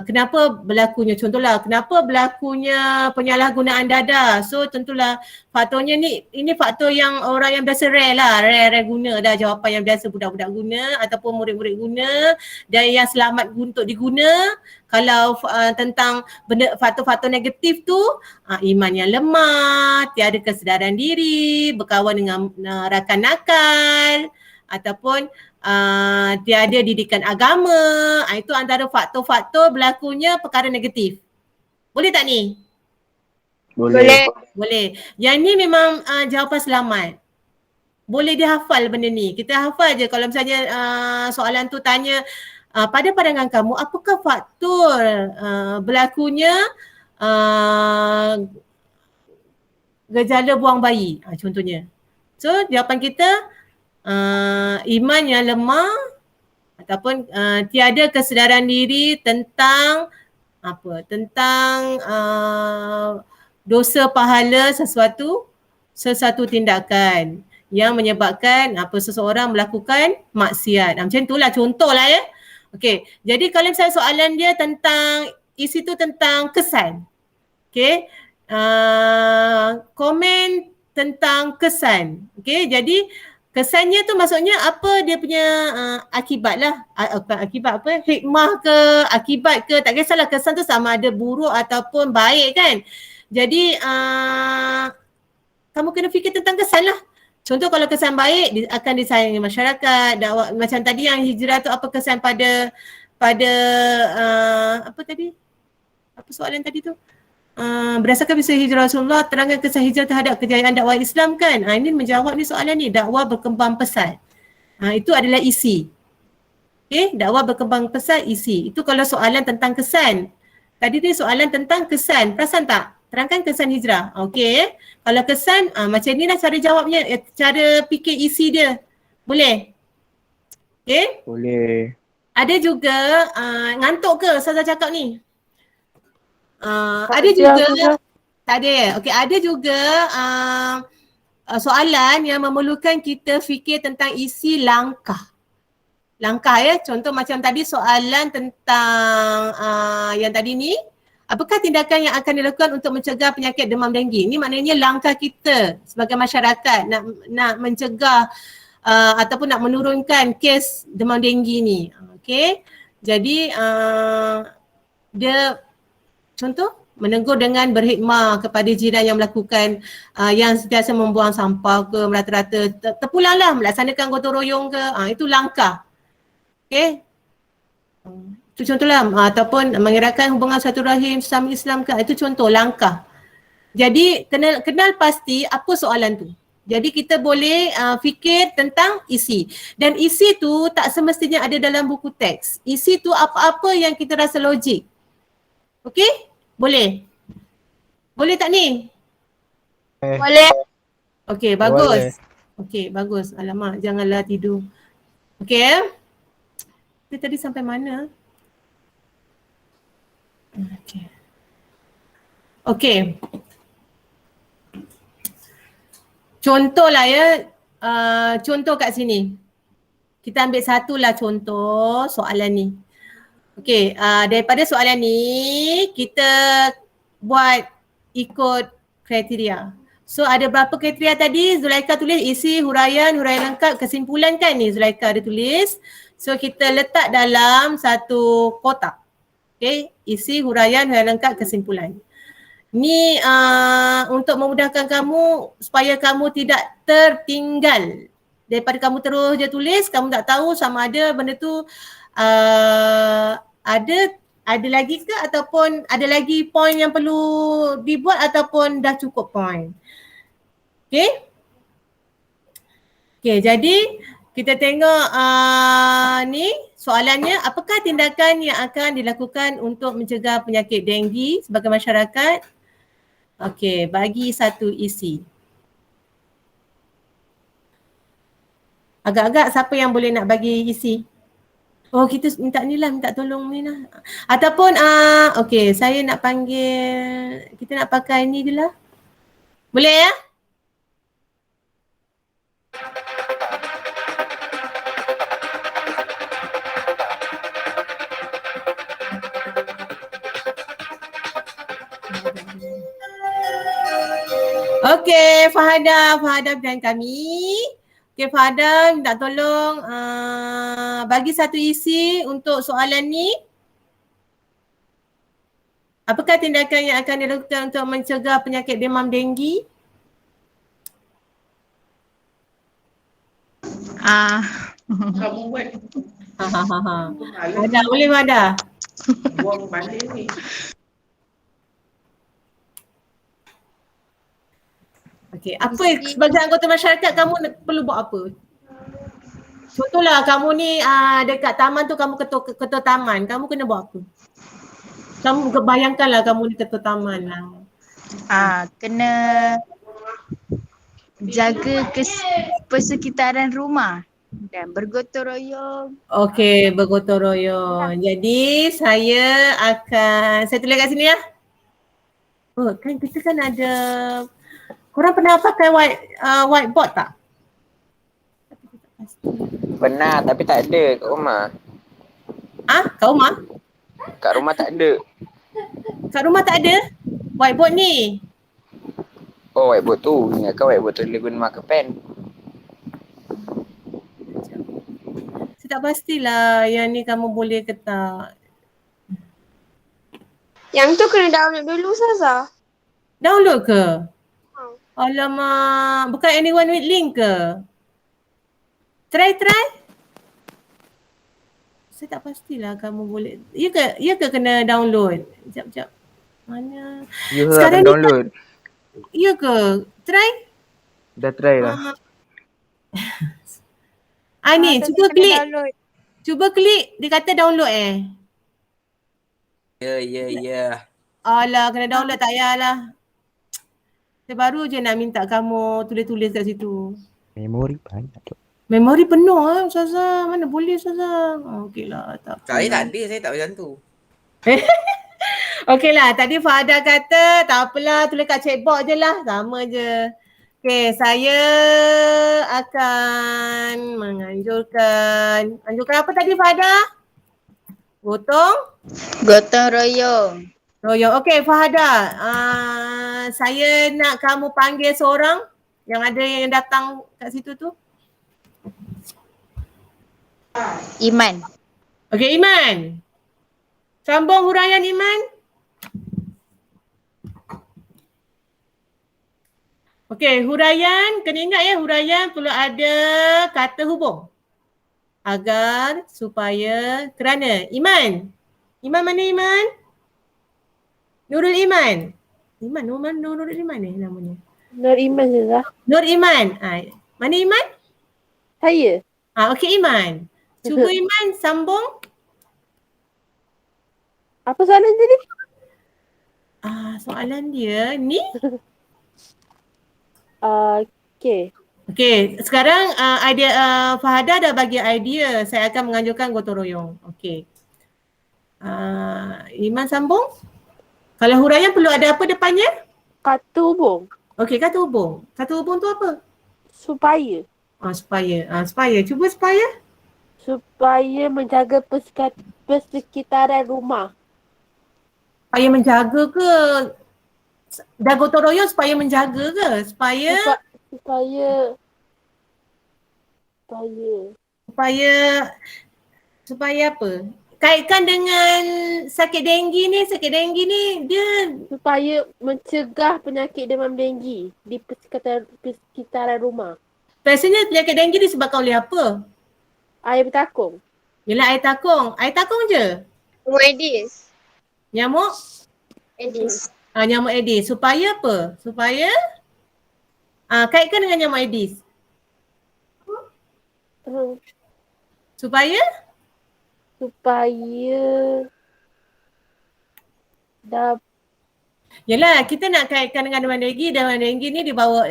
Kenapa berlakunya, contohlah kenapa berlakunya penyalahgunaan dada. So tentulah faktornya ni, ini faktor yang orang yang biasa rare guna dah, jawapan yang biasa budak-budak guna ataupun murid-murid guna dan yang selamat untuk diguna. Kalau tentang faktor-faktor negatif tu, iman yang lemah, tiada kesedaran diri, berkawan dengan rakan nakal ataupun tiada didikan agama. Itu antara faktor-faktor berlakunya perkara negatif. Boleh tak ni?
Boleh.
Boleh. Yang ni memang jawapan selamat. Boleh dihafal benda ni. Kita hafal je kalau misalnya soalan tu tanya pada pandangan kamu apakah faktor berlakunya gejala buang bayi. Contohnya. So jawapan kita iman yang lemah ataupun tiada kesedaran diri tentang apa? Tentang dosa pahala sesuatu tindakan yang menyebabkan seseorang melakukan maksiat. Macam itulah contohlah ya. Okey. Jadi kalau misalnya soalan dia tentang isi tu tentang kesan. Okey. Komen tentang kesan. Okey, jadi kesannya tu maksudnya apa dia punya akibat lah. Bukan akibat apa, hikmah ke, akibat ke, tak kisahlah kesan tu sama ada buruk ataupun baik kan. Jadi kamu kena fikir tentang kesan lah. Contoh kalau kesan baik akan disayangi masyarakat, dakwah macam tadi yang hijrah tu apa kesan pada apa tadi? Apa soalan tadi tu? Berdasarkan kisah hijrah Rasulullah, terangkan kisah hijrah terhadap kejayaan dakwah Islam kan. Ini menjawab ni soalan ni, dakwah berkembang pesat. Itu adalah isi. Okay, dakwah berkembang pesat isi. Itu kalau soalan tentang kesan. Tadi tu soalan tentang kesan, perasan tak? Terangkan kesan hijrah. Okay, kalau kesan macam ni lah cara jawabnya, cara fikir isi dia. Boleh? Okay?
Boleh.
Ada juga, ngantuk ke Ustazah cakap ni? Ada juga, tak ada ya? Okay, ada juga soalan yang memerlukan kita fikir tentang isi langkah. Langkah ya, contoh macam tadi soalan tentang yang tadi ni, apakah tindakan yang akan dilakukan untuk mencegah penyakit demam denggi? Ini maknanya langkah kita sebagai masyarakat nak mencegah ataupun nak menurunkan kes demam denggi ni. Okay, jadi dia contoh menegur dengan berhikmah kepada jiran yang melakukan yang sentiasa membuang sampah ke, merata-rata terpulanglah melaksanakan gotong royong ke, itu langkah. Okay, itu contohlah, ataupun mengeratkan hubungan silaturahim sesama Islam ke, itu contoh langkah. Jadi kenal pasti apa soalan tu. Jadi kita boleh fikir tentang isi. Dan isi tu tak semestinya ada dalam buku teks. Isi tu apa-apa yang kita rasa logik. Okey? Boleh? Boleh tak ni?
Boleh.
Okey, bagus. Okey, bagus. Alamak, janganlah tidur. Okey. Kita tadi sampai mana? Okey. Okey. Contohlah ya, contoh kat sini. Kita ambil satulah contoh soalan ni. Okey, daripada soalan ni kita buat ikut kriteria. So ada berapa kriteria tadi? Zulaikha tulis isi, huraian lengkap, kesimpulan kan ni Zulaikha ada tulis. So kita letak dalam satu kotak. Okey, isi, huraian lengkap, kesimpulan. Ni untuk memudahkan kamu supaya kamu tidak tertinggal. Daripada kamu terus je tulis, kamu tak tahu sama ada benda tu ada lagi ke ataupun ada lagi point yang perlu dibuat ataupun dah cukup point. Okay? Okay, jadi kita tengok ni soalannya, apakah tindakan yang akan dilakukan untuk mencegah penyakit denggi sebagai masyarakat? Okay, bagi satu isi. Agak-agak siapa yang boleh nak bagi isi? Oh, kita minta ni lah, minta tolong ni lah. Ataupun, okay, saya nak panggil, kita nak pakai ni je lah. Boleh ya? Okay, Fahada dan kami. Okay, Fahada minta tolong bagi satu isi untuk soalan ni. Apakah tindakan yang akan dilakukan untuk mencegah penyakit demam denggi?
Kamu buat.
Ada, boleh Fahada?
Buang balik ni.
Okey, apa sebagai anggota masyarakat kamu perlu buat apa? Contohlah kamu ni dekat taman tu kamu ketua taman, kamu kena buat apa? Kamu bayangkanlah kamu ni ketua taman lah.
Kena jaga persekitaran rumah dan bergotong royong.
Okey, bergotong royong. Jadi saya tulis kat sini ya. Oh, kan kita kan ada, korang pernah pakai whiteboard tak?
Pernah tapi tak ada kat rumah.
Kat rumah?
Kat rumah tak ada.
Kat rumah tak ada whiteboard ni?
Oh, whiteboard tu. Ingatkan whiteboard tu dia guna marker pen.
Saya tak pastilah yang ni kamu boleh ke tak.
Yang tu kena download dulu Ustazah.
Download ke? Alamak, bukan anyone with link ke? Try. Saya tak pastilah kamu boleh. Ya ke kena download? Sekejap. Mana?
You
Sekarang
akan
ni
download.
Ya ke? Try.
Dah try lah.
Ni,
Tadi
cuba
kena
klik.
download.
Cuba klik, dia kata download
Ya.
Alah, kena download tak payahlah. Saya baru je nak minta kamu tulis-tulis kat situ.
Memori banyak tu.
Memori penuh Ustazah. Mana boleh Ustazah? Okeylah, tak apa.
Saya tak ada, saya tak macam tu.
Okeylah, tadi Fahada kata tak apalah, tulis kat checkbox je lah. Sama je. Okey, saya akan menganjurkan. Anjurkan apa tadi Fahada?
Gotong royong.
Royong. Okey Fahada, saya nak kamu panggil seorang yang ada yang datang kat situ tu.
Iman.
Okey Iman. Sambung huraian Iman. Okey, huraian, kena ingat ya, huraian perlu ada kata hubung. Agar, supaya, kerana. Iman. Iman mana Iman? Nurul Iman. Nurul Iman ni namanya.
Nur Iman Ustazah.
Nur Iman. Mana Iman?
Saya.
Okey Iman. Cuba Iman sambung.
Apa soalan tadi?
Soalan dia ni.
Okay.
Okey, sekarang idea Fahada dah bagi idea. Saya akan menganjurkan gotong royong. Okey. Iman sambung. Kalau huraian perlu ada apa depannya?
Kata hubung.
Okey, kata hubung. Kata hubung tu apa?
Supaya.
Supaya. Cuba supaya.
Supaya menjaga persekitaran rumah.
Supaya menjaga ke? Dah gotong royong supaya menjaga ke? Supaya apa? Kaitkan dengan sakit denggi ni dia
supaya mencegah penyakit demam denggi di persekitaran rumah.
biasanya penyakit denggi disebabkan oleh apa?
Air bertakung.
Yelah air takung. Air takung je.
Aedes.
Nyamuk?
Aedes.
Nyamuk Aedes. Supaya apa? Supaya kaitkan dengan nyamuk Aedes. Supaya Yelah, kita nak kaitkan dengan demam denggi. Demam denggi ni dibawa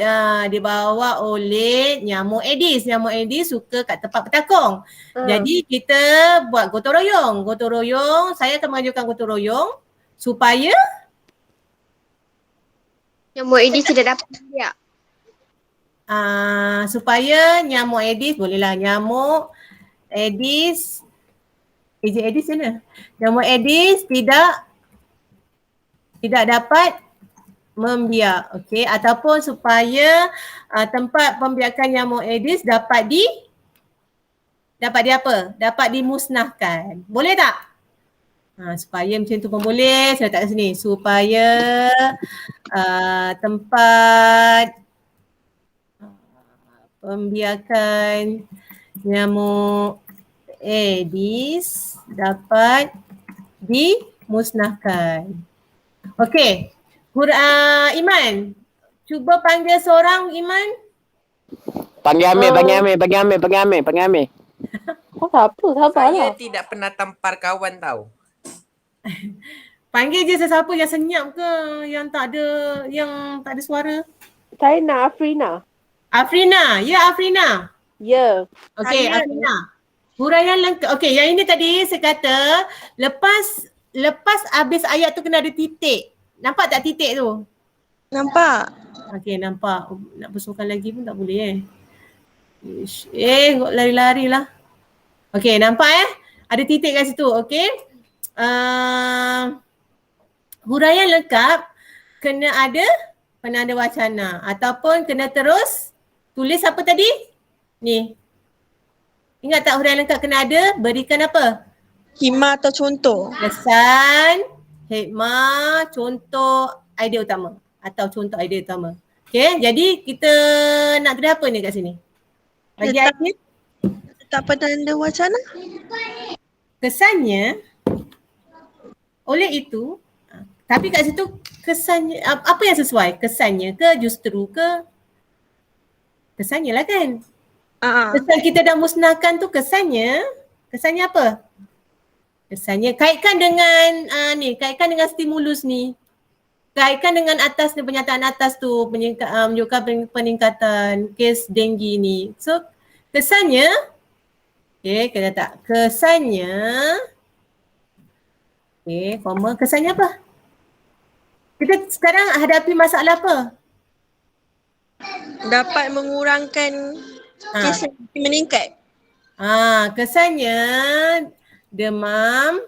oleh nyamuk Aedes. Nyamuk Aedes suka kat tempat bertakung. Jadi kita buat gotong royong. Gotong royong, saya akan mengajukan gotong royong supaya
nyamuk Aedes tidak dapat dia.
Supaya nyamuk Aedes, bolehlah nyamuk Aedes. Aedes mana? Nyamuk Aedes tidak dapat membiak. Okey, ataupun supaya tempat pembiakan nyamuk Aedes dapat apa? Dapat dimusnahkan. Boleh tak? Supaya macam tu pun boleh. Saya letak kat sini. Supaya tempat pembiakan nyamuk Aedes dapat dimusnahkan. Okey. Iman, cuba panggil seorang Iman.
Panggil Amir.
Kau siapa?
Saya tidak pernah tampar kawan tau.
Panggil je sesiapa yang senyap ke, yang tak ada suara.
Saya nak Afrina.
Afrina. Ya Afrina.
Ya.
Okey Afrina. Huraian lengkap. Okey, yang ini tadi saya kata lepas habis ayat tu kena ada titik. Nampak tak titik tu?
Nampak.
Okey, nampak. Nak besarkan lagi pun tak boleh lari-lari lah. Okey, nampak ada titik kat situ. Okey. Huraian lengkap kena ada penanda wacana. Ataupun kena terus tulis apa tadi? Ni. Ingat tak huraian lengkap kena ada? Berikan apa?
Hikmah atau contoh.
Kesan, hikmah, contoh idea utama. Atau contoh idea utama. Okay, jadi kita nak tulis apa ni kat sini? Bagi
Letak-
idea.
Tak penanda wacana.
Kesannya, oleh itu, tapi kat situ kesannya, apa yang sesuai? Kesannya ke justru ke? Kesannya lah kan? Kesan kita dah musnahkan tu kesannya apa? Kesannya kaitkan dengan kaitkan dengan stimulus ni. Kaitkan dengan atas ni, pernyataan atas tu menunjukkan peningkatan kes denggi ni. So kesannya, kena tak? Kesannya, koma, kesannya apa? Kita sekarang hadapi masalah apa?
Dapat mengurangkan kes yang meningkat.
Kesannya demam,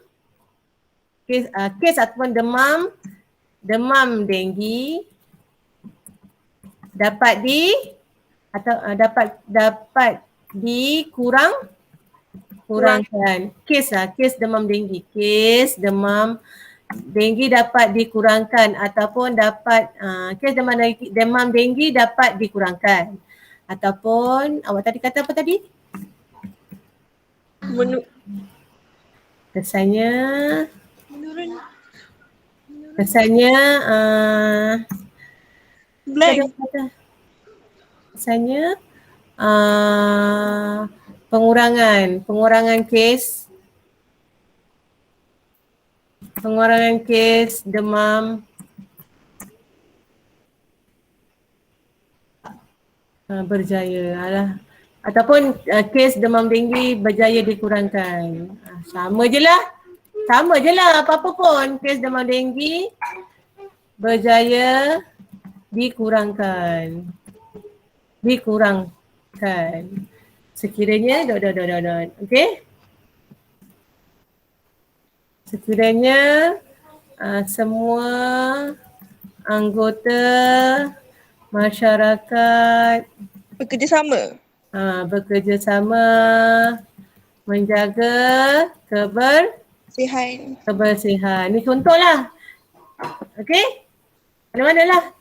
kes ataupun demam denggi dapat dikurangkan. Kes demam denggi. Kes demam denggi dapat dikurangkan ataupun kes demam denggi dapat dikurangkan. Ataupun awak tadi kata apa tadi? Kesannya
blank.
Kesannya pengurangan kes demam berjaya ataupun kes demam denggi berjaya dikurangkan. Sama je lah apa-apa pun, kes demam denggi berjaya dikurangkan. Sekiranya okey. Sekiranya semua anggota masyarakat bekerjasama menjaga kebersihan. Ni contohlah. Okey? Mana-mana lah.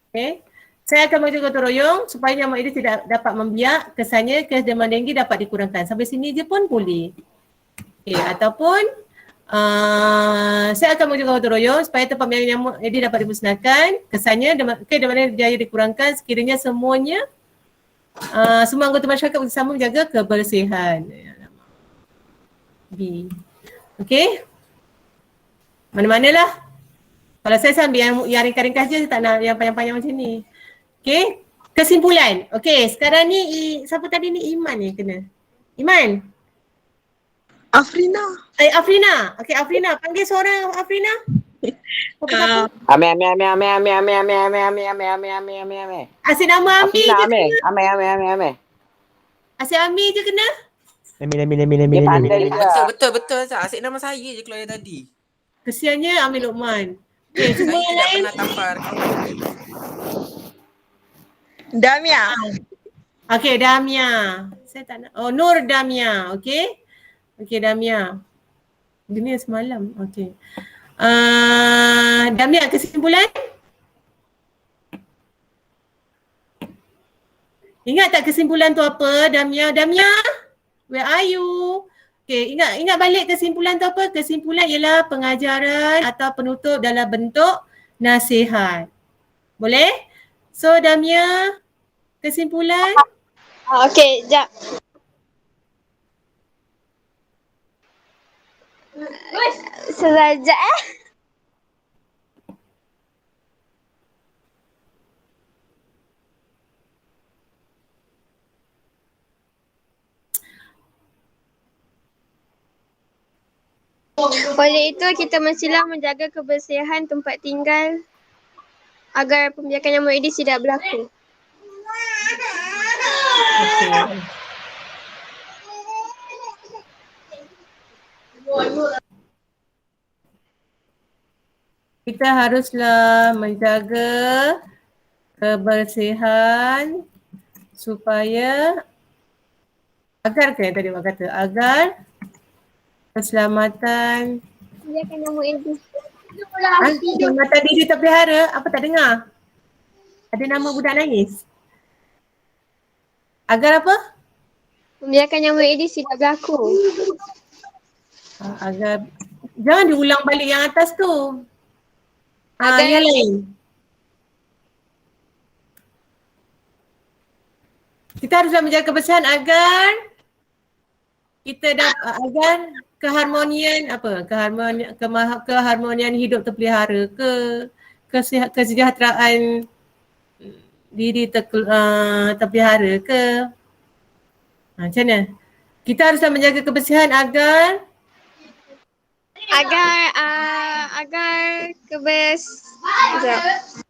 Okey? Saya akan menjaga gotong royong supaya nyamuk ini tidak dapat membiak. Kesannya kes demam denggi dapat dikurangkan. Sampai sini je pun boleh. Okey, ataupun saya akan menjaga gotong royong supaya tempat biang nyamuk ini dapat dimusnahkan. Kesannya demam denggi berjaya dikurangkan sekiranya semua anggota masyarakat bersama menjaga kebersihan. B. Okey? Mana-manalah. Kalau saya ambil yang ringkas-ringkas je, saya tak nak yang panjang-panjang macam ni. Okey? Kesimpulan. Okey, sekarang ni siapa tadi ni? Iman ni kena. Iman?
Afrina.
Afrina. Okey, Afrina. Panggil seorang Afrina.
Ame.
Asyik nama Ami je kena.
Ame.
Asyik Ami je kena.
Dia pandai juga.
Betul. Asyik nama saya je keluar yang tadi.
Kesiannya Ami Luqman. Okey,
Saya
semua yang
tidak
lain.
pernah tampar kawan.
Damia.
Okey, Damia. Saya tak nak. Oh, Nur Damia. Okey. Okey, Damia. Dunia semalam. Okey. Damia, kesimpulan? Ingat tak kesimpulan tu apa, Damia? Damia, where are you? Okay, ingat balik kesimpulan tu apa? Kesimpulan ialah pengajaran atau penutup dalam bentuk nasihat. Boleh? So, Damia, kesimpulan?
Okey, jap. Sekejap Oleh itu, kita mestilah menjaga kebersihan tempat tinggal agar pembiakan nyamuk Aedes tidak berlaku.
kita haruslah menjaga kebersihan supaya agar ke yang tadi awak kata, agar keselamatan
Biarkan nama Edis.
keselamatan diri terpelihara. Apa tak dengar? Ada nama budak nangis. Agar apa?
Membiarkan yang Edis tidak berlaku.
Agar jangan diulang balik yang atas tu.
Agar
Yang lain. Kita haruslah menjaga kebersihan agar kita agar keharmonian keharmonian hidup terpelihara kesejahteraan diri terpelihara ke. Macam mana? Kita haruslah menjaga kebersihan agar
Sekejap.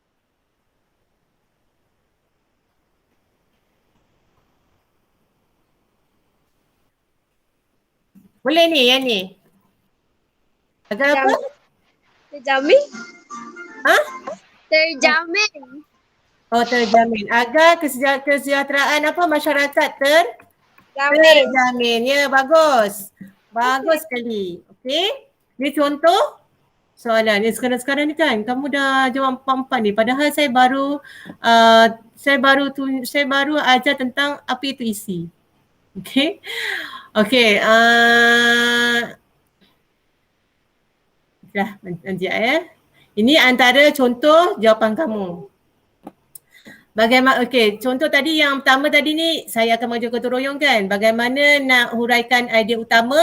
boleh ni yang ni. Agar apa?
Terjamin?
Ha?
Terjamin.
Oh, terjamin. Agar kesejahteraan apa masyarakat
Terjamin.
terjamin. Ya, bagus. Bagus sekali. Okey. Ni contoh soalan. Ni sekarang ni kan kamu dah jawab empat-empat ni. Padahal saya baru ajar tentang apa itu isi. Okey. Okey. Dah nanti ya. Ini antara contoh jawapan kamu. Bagaimana, okey, contoh tadi yang pertama tadi ni saya akan mengajar gotong royong kan. Bagaimana nak huraikan idea utama?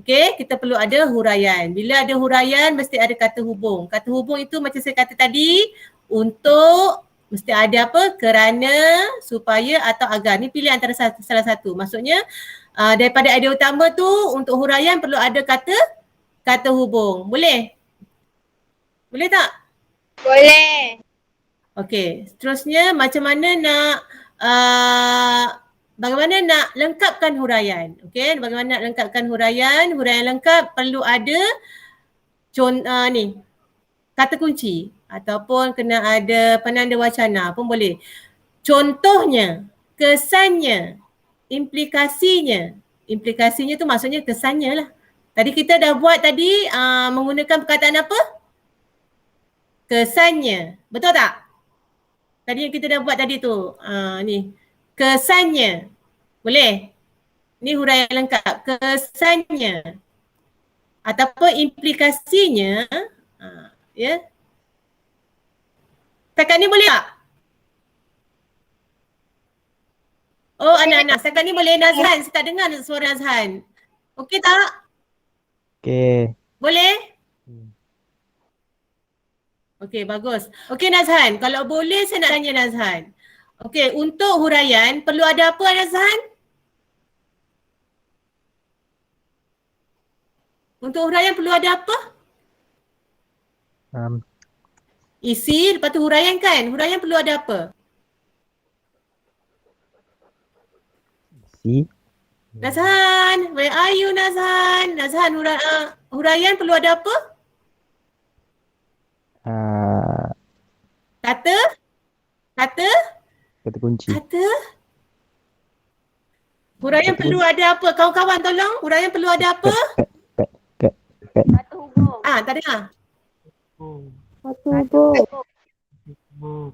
Okey, kita perlu ada huraian. Bila ada huraian mesti ada kata hubung. Kata hubung itu macam saya kata tadi, untuk mesti ada apa? Kerana, supaya atau agar. Ni pilih antara salah satu. Maksudnya daripada idea utama tu untuk huraian perlu ada kata hubung. Boleh? Boleh tak?
Boleh.
Okey, seterusnya macam mana nak bagaimana nak lengkapkan huraian. Okey, bagaimana nak lengkapkan huraian? Huraian lengkap perlu ada ni kata kunci ataupun kena ada penanda wacana pun boleh. Contohnya, kesannya, implikasinya. Implikasinya tu maksudnya kesannya lah. Tadi kita dah buat tadi menggunakan perkataan apa? Kesannya. Betul tak? Tadi yang kita dah buat tadi tu. Ni. Kesannya. Boleh? Ni huraian lengkap. Kesannya. Ataupun implikasinya. Ya. Setakat ni boleh tak? Oh anak-anak. Setakat ni boleh Nazhan. Saya tak dengar suara Nazhan. Okey tak?
Okey.
Boleh? Okey, bagus. Okey Nazhan, kalau boleh saya nak tanya Nazhan. Okey, untuk huraian perlu ada apa Nazhan? Untuk huraian perlu ada apa? Isi, lepas tu huraian kan? Huraian perlu ada apa?
Isi.
Nazhan, where are you Nazhan? Nazhan, huraian perlu ada apa? Kata
kunci.
Huraian perlu ada apa? Kawan-kawan tolong, huraian perlu ada apa?
Kata hubung.
Tak dengar.
Kata hubung.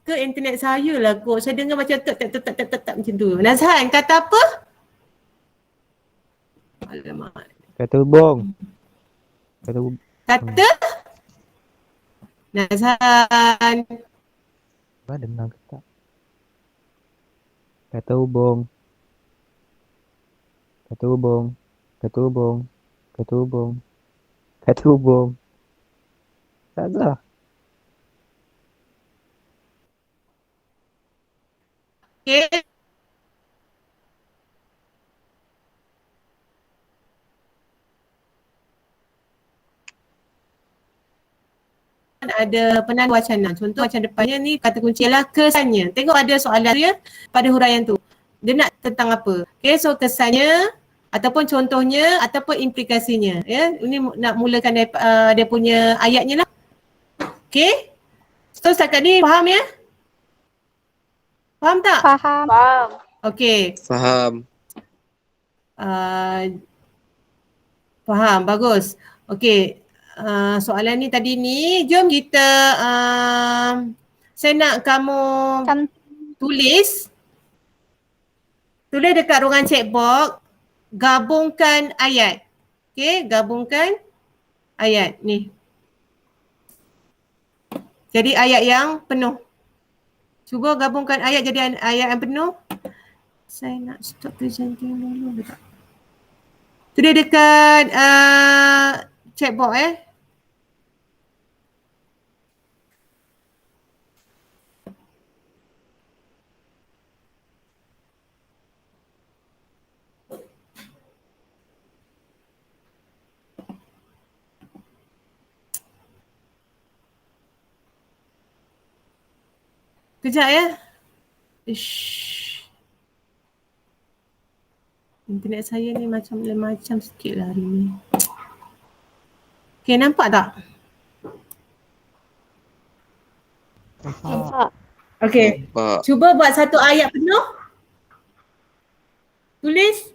Ke internet saya lah kot. Saya dengar macam tak macam tu. Nazhan, kata apa? Alamak.
Kata hubung.
Kata? Nazhan.
Apa dengar ke tak? Kata hubung. Kata hubung. Kata hubung. Kata hubung. Kata hubung. Tak sah.
Okay. Ada penanda wacana. Contoh macam depannya ni kata kunci ialah kesannya. Tengok ada soalan dia pada huraian tu. Dia nak tentang apa? Okay, so kesannya ataupun contohnya ataupun implikasinya. Ya, ini nak mulakan dia punya ayatnya lah. Okey. So setakat ni faham ya? Faham tak?
Faham.
Okey.
Faham.
Faham, bagus. Okey. Soalan ni tadi ni, jom kita saya nak kamu tulis dekat ruangan chat box, gabungkan ayat. Okey, gabungkan ayat ni. Jadi ayat yang penuh. Cuba gabungkan ayat jadi ayat yang penuh. Saya nak stop presenting dulu, boleh tak? Tulis dekat chat box Kejap ya. Ish. Internet saya ni macam sikit lah hari ni. Okay, nampak tak?
Nampak.
Okay.
Nampak.
Cuba buat satu ayat penuh. Tulis.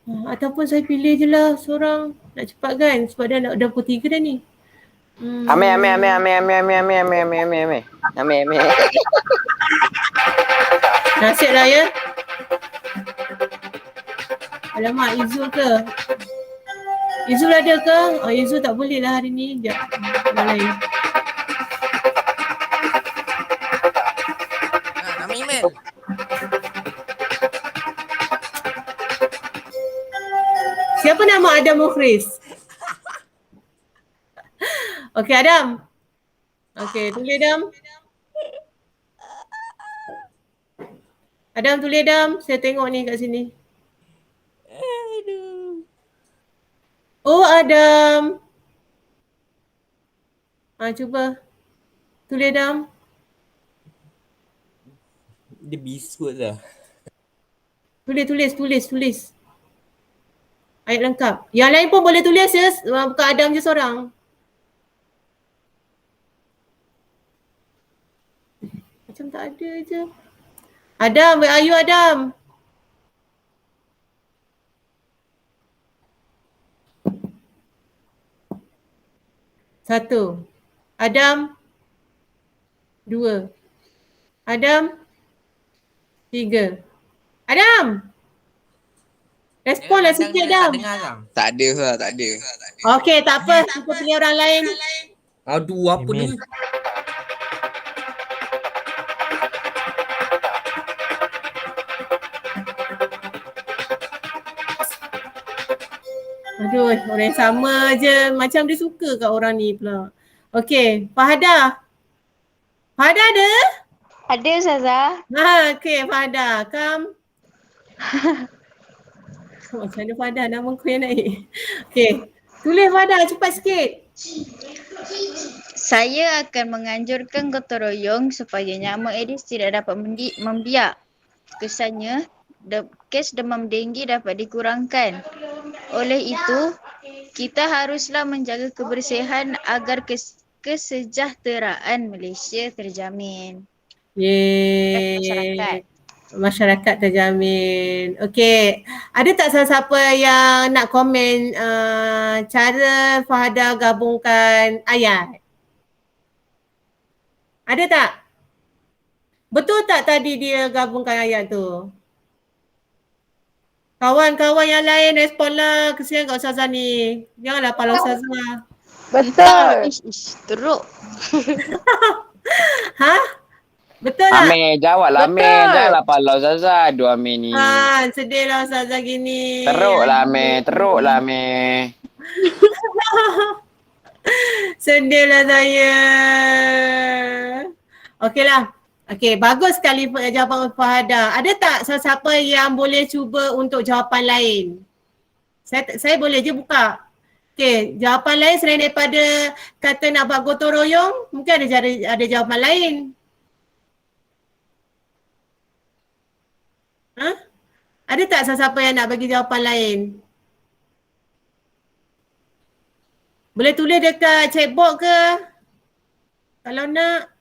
Ataupun saya pilih je lah seorang. Nak cepat kan? Sebab dah pukul 3 dah ni.
Ame.
Nasib lah ya. Alamak, Izul ke? Izul ada ke? Oh, Izul tak boleh lah hari ni. Sekejap. Yang lain.
Nama email.
Siapa nama Adam Mukhris? Okey, Adam. Okey, tulis Adam. Adam tulis Adam. Saya tengok ni kat sini. Oh, Adam. Cuba. Tulis Adam.
Dia biskut lah.
Tulis. Ayat lengkap. Yang lain pun boleh tulis ya. Bukan Adam je seorang. Macam tak ada je. Adam, where are you Adam? Satu. Adam. Dua. Adam. Tiga. Adam. Responlah sikit Adam.
Tak ada lah, tak ada.
Okey, tak apa. Kita pilih orang lain.
Aduh, apa ni?
Aduh, orang yang sama je. Macam dia suka kat orang ni pula. Okey, Fahada. Fahada ada?
Ada Ustazah.
Okey, Fahada. Come. Macam mana Fahada? Nama kau yang naik. Okey. Tulis Fahada, cepat sikit.
Saya akan menganjurkan gotong royong supaya nyamuk Aedes tidak dapat membiak. Kesannya, kes demam denggi dapat dikurangkan. Oleh itu, kita haruslah menjaga kebersihan agar kesejahteraan Malaysia terjamin.
Yeay. Masyarakat terjamin. Okey. Ada tak siapa yang nak komen cara Fahada gabungkan ayat? Ada tak? Betul tak tadi dia gabungkan ayat tu? Kawan-kawan yang lain responlah. Kesian kat Ustazah ni. Janganlah pala Ustazah.
Betul.
Teruk.
Ha? Betul tak?
Ame, jawablah Ame. Janganlah pala Ustazah. Aduh Ame ni.
Sedih lah Ustazah gini.
Teruklah Ame.
Sedih lah saya. Okeylah. Okey, bagus sekali jawapan Fahada. Ada tak siapa yang boleh cuba untuk jawapan lain? Saya boleh je buka. Okey, jawapan lain selain daripada kata nak buat gotong royong, mungkin ada jawapan lain. Ha? Ada tak siapa yang nak bagi jawapan lain? Boleh tulis dekat chatbox ke? Kalau nak.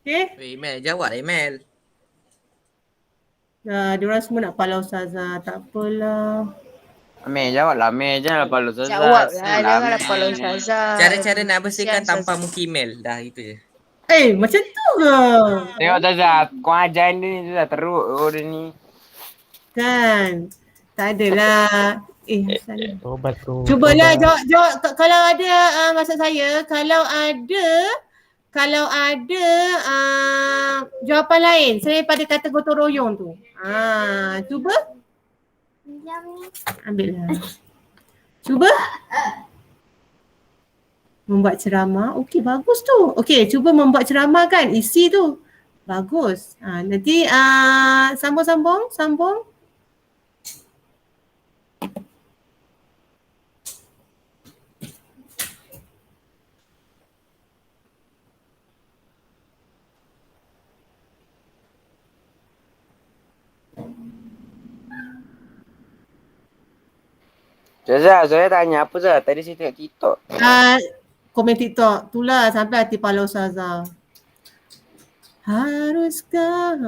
Okay.
Email, jawab email.
Diorang semua nak pala Ustazah. Tak apalah.
Amir, jawablah Amir. Janganlah palu Ustazah.
Jawab lah,
Senanglah,
janganlah
Amir.
follow Ustazah.
Cara-cara nak bersihkan
Kesian
tanpa
Ustazah.
muka email. Dah, itu je.
Macam tu ke?
Tengok Ustazah, kau ajar dia ni Ustazah. Teruk dia ni.
Kan? Tak adalah. Sana.
Tobat bro.
Cubalah
tobat.
jawab kalau ada maksud saya kalau ada jawapan lain selain pada kata gotong royong tu. Cuba. Ambillah. Cuba. Membuat ceramah. Okey, bagus tu. Okey, cuba membuat ceramah kan. Isi tu. Bagus. Nanti sambung.
Ustazah, saya tanya apa Ustazah? Tadi saya tengok TikTok.
Komen TikTok. Itulah sampai hati pala Ustazah. Haruskah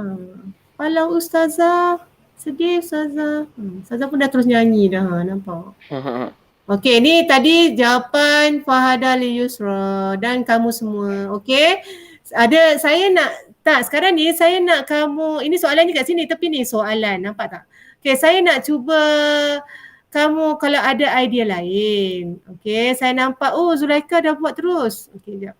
pala Ustazah? Sedih Ustazah. Ustazah pun dah terus nyanyi dah. Nampak? Okey, ni tadi jawapan Fahadah Yusra dan kamu semua. Okey. Sekarang ni saya nak kamu, ini soalan ni kat sini tapi ni soalan. Nampak tak? Okey, saya nak cuba kamu kalau ada idea lain. Okey, saya nampak Zulaikha dah buat terus. Okey, sekejap.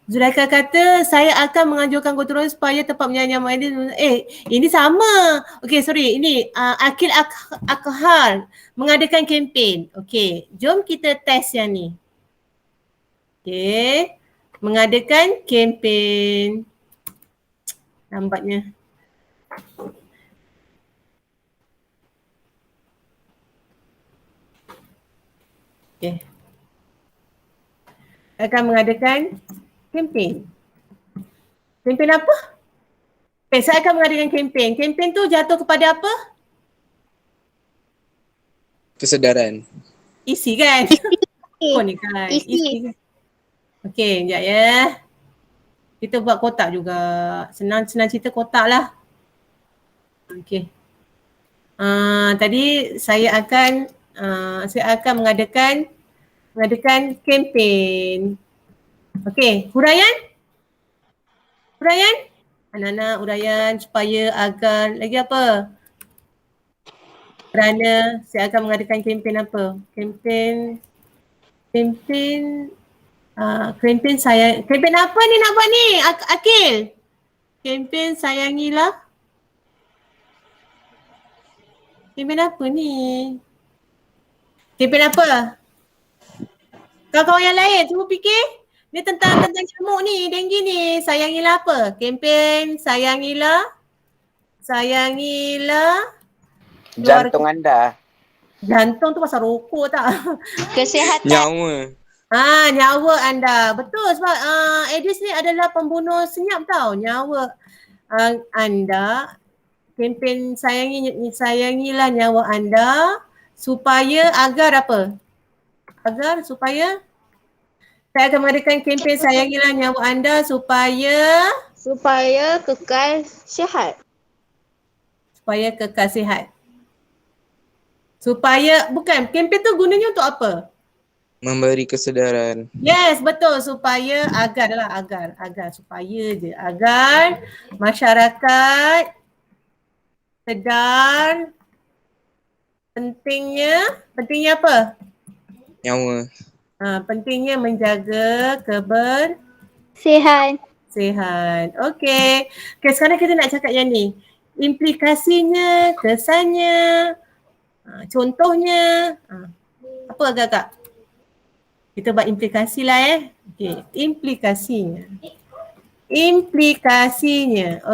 Zulaikha kata saya akan menganjurkan gotong royong supaya tempat menyanyi Muhammad ini sama. Okey, sorry. Ini Akil Akhar mengadakan kempen. Okey, jom kita test yang ni. Okey, mengadakan kempen. Lambatnya. Okay. Akan mengadakan kempen. Kempen apa? Saya akan mengadakan kempen. Kempen tu jatuh kepada apa?
Kesedaran.
Isi kan? Oh ni kan. Isi. Okey, sekejap ya. Kita buat kotak juga. Senang cerita kotak lah. Okey. Tadi saya akan mengadakan kempen. Okey, huraian? Anak-anak huraian supaya agar lagi apa? Kerana saya akan mengadakan kempen apa? Kempen sayang. Kempen apa ni nak buat ni? Akil? Kempen sayangilah. Kempen apa ni? Kempen apa? Kawan-kawan yang lain cuba fikir. Ni tentang nyamuk ni, denggi ni. Sayangilah apa? Kempen sayangilah.
Jantung anda.
Jantung tu pasal rokok tak?
Kesihatan.
Nyawa.
Nyawa anda. Betul sebab Aedes ni adalah pembunuh senyap tau. Nyawa anda. Kempen sayangilah nyawa anda supaya agar apa? Supaya saya akan mengadakan kempen sayangilah nyawa anda supaya
kekal sihat.
Bukan, kempen tu gunanya untuk apa?
Memberi kesedaran.
Yes, betul. Supaya agar supaya je. Agar masyarakat sedar pentingnya apa?
Nyawa.
Pentingnya menjaga
Sihat.
Okey. Sekarang kita nak cakap yang ni. Implikasinya, kesannya, contohnya. Apa agak-agak? Kita buat implikasi lah Okey, implikasinya.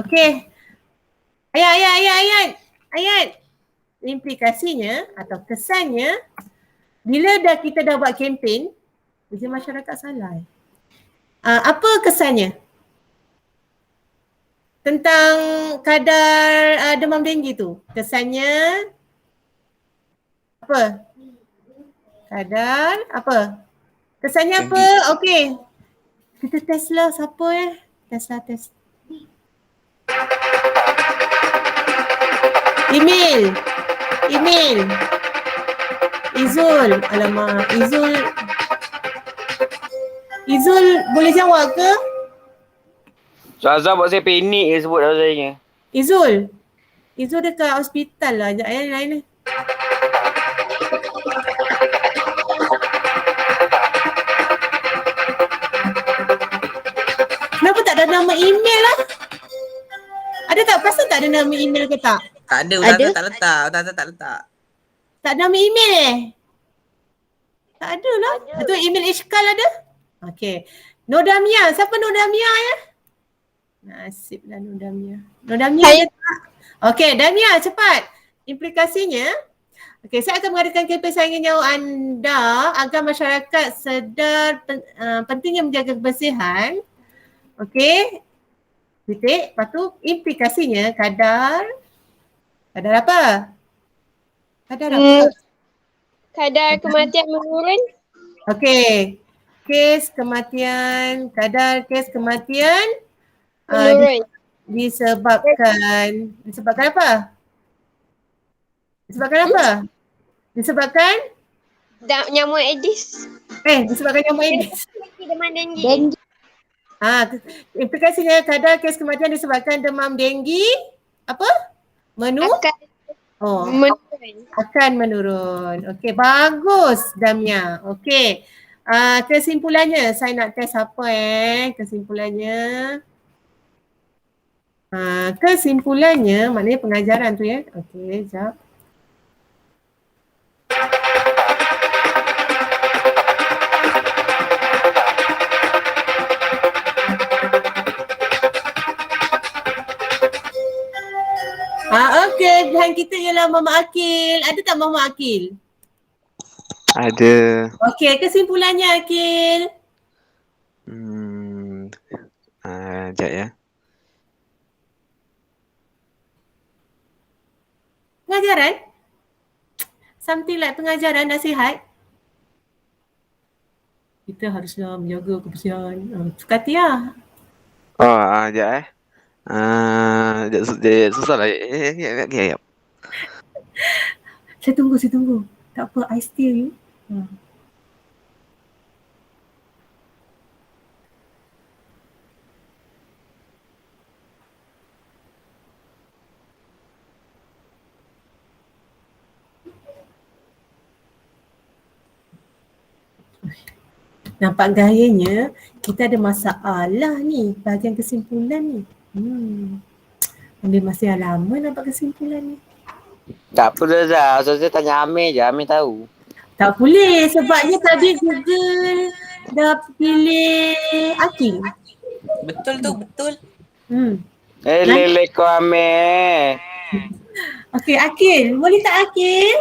Okey. Ayat. Implikasinya atau kesannya bila kita dah buat kempen, Ujian masyarakat salah. Apa kesannya tentang kadar demam denggi tu? Kesannya apa? Kadar apa? Kesannya apa? Okey. Kita test lah siapa Test lah, test. Email. Izul. Alamak, Izul boleh jawab ke?
Azhar buat saya panik je sebut nama saya.
Izul dekat hospital lah. Sekejap lain ni. Kenapa tak ada nama email lah? Ada tak? Pasal tak ada nama email ke tak?
Tak ada, Ustazah tak letak. Ustazah tak letak.
Tak ada nama email Tak ada lah. Itu email Ishkal ada? Okey. Nodamia. Siapa Nodamia ya? Nasiblah Nodamia. Nodamia ada tak? Okey, Damia cepat. Implikasinya, okey, saya akan mengadakan kempen saingan nyawa anda agar masyarakat sedar pentingnya menjaga kebersihan. Okey. Titik. Lepas tu implikasinya kadar apa? Kadar apa?
Kadar kematian menurun.
Okey. Kadar kes kematian
Menurun.
disebabkan apa? Disebabkan
Nyamuk Aedes.
disebabkan nyamuk Aedes.
Demam denggi.
Implikasinya kadar kes kematian disebabkan demam denggi apa? Menurun. Akan menurun. Okey, bagus Damia. Okey. Kesimpulannya, saya nak test apa kesimpulannya. Kesimpulannya maknanya pengajaran tu ya. Okey, sekejap. Okey, pilihan kita ialah Mama Akil. Ada tak Mama Akil?
Ada.
Okey, kesimpulannya Akil.
Sekejap ya.
Pengajaran? Something like pengajaran, nasihat? Kita haruslah menjaga kebersihan. Suka hati lah.
Sekejap susah lah.
Saya tunggu. Tak apa, I still you. Nampak gayanya kita ada masalah ni bahagian kesimpulan ni. Ambil masa yang lama nampak kesimpulan ni.
Tak apa Zah. Saya tanya Amir je. Amir tahu.
Tak boleh sebabnya tadi Google dah pilih Akil.
Betul tu, betul.
Lele kau Amir.
Okey, Akil. Boleh tak Akil?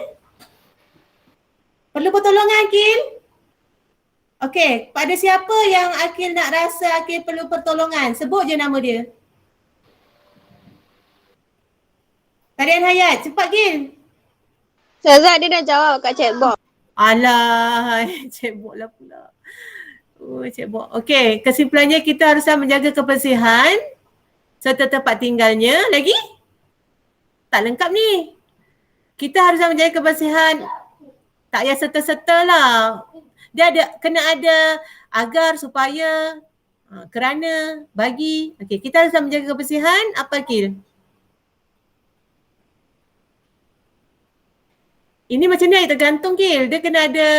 Perlu pertolongan Akil? Okey, pada siapa yang Akil nak rasa Akil perlu pertolongan? Sebut je nama dia. Tarian Hayat, cepat Gil.
Ustazah dia dah jawab kat chatbox.
Alah, chatbox lah pula. Chatbox. Okey, kesimpulannya kita harus menjaga kebersihan serta tempat tinggalnya. Lagi? Tak lengkap ni. Kita harus menjaga kebersihan. Tak payah serta-serta lah. Dia kena ada agar, supaya, kerana, bagi. Okey, kita harus menjaga kebersihan. Apa Akil? Ini macam ni tergantung Kil. Dia kena ada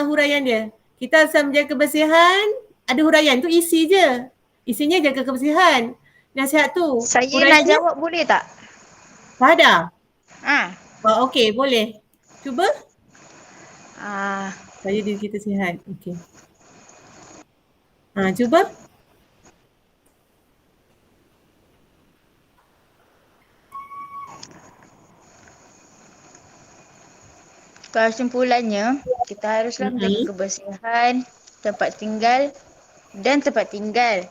huraian dia. Kita harus menjaga kebersihan, ada huraian tu isi je. Isinya jaga kebersihan. Nasihat tu.
Saya nak jawab boleh tak?
Pada? Okey, boleh. Cuba. Saya diri kita sihat. Okey. Cuba.
Kesimpulannya, kita haruslah menjaga kebersihan tempat tinggal dan tempat tinggal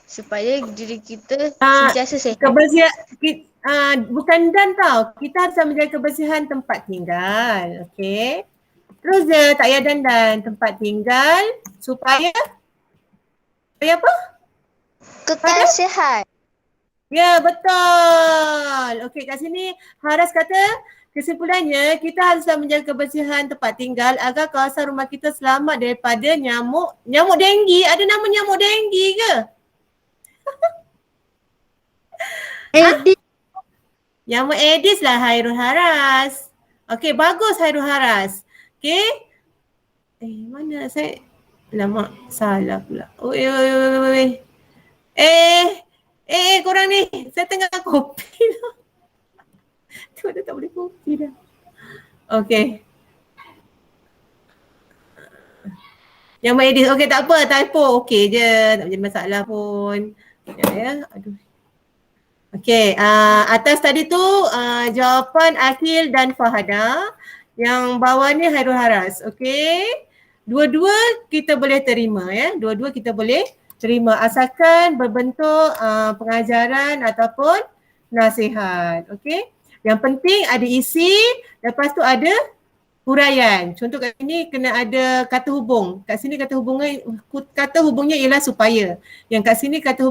supaya diri kita
Ah,
sentiasa sihat.
bukan dan tau. Kita harus menjaga kebersihan tempat tinggal. Okey. Terus je tak payah dan tempat tinggal supaya apa?
Kekal sihat.
Ya, betul. Okey, kat sini Haras kata kesimpulannya kita haruslah menjaga kebersihan tempat tinggal agar kawasan rumah kita selamat daripada nyamuk denggi. Ada nama nyamuk denggi ke?
Edit.
Nyamuk Aedes lah Hairul Haras. Okey, bagus Hairul Haras. Okey. Mana saya? Lama salah pula. Oi. Korang ni, saya tengah kopi lah. Tu dah tak boleh kopi dah. Okey. Yang Aedes, okey tak apa, typo. Okey je, tak ada masalah pun. Ya. Aduh. Okey, atas tadi tu jawapan Akil dan Fahada. Yang bawah ni Hairul Haras. Okey. Dua-dua kita boleh terima ya. Dua-dua kita boleh terima asalkan berbentuk pengajaran ataupun nasihat. Okey. Yang penting ada isi, lepas tu ada huraian. Contoh kat sini kena ada kata hubung. Kat sini kata hubungnya ialah supaya. Yang kat sini kata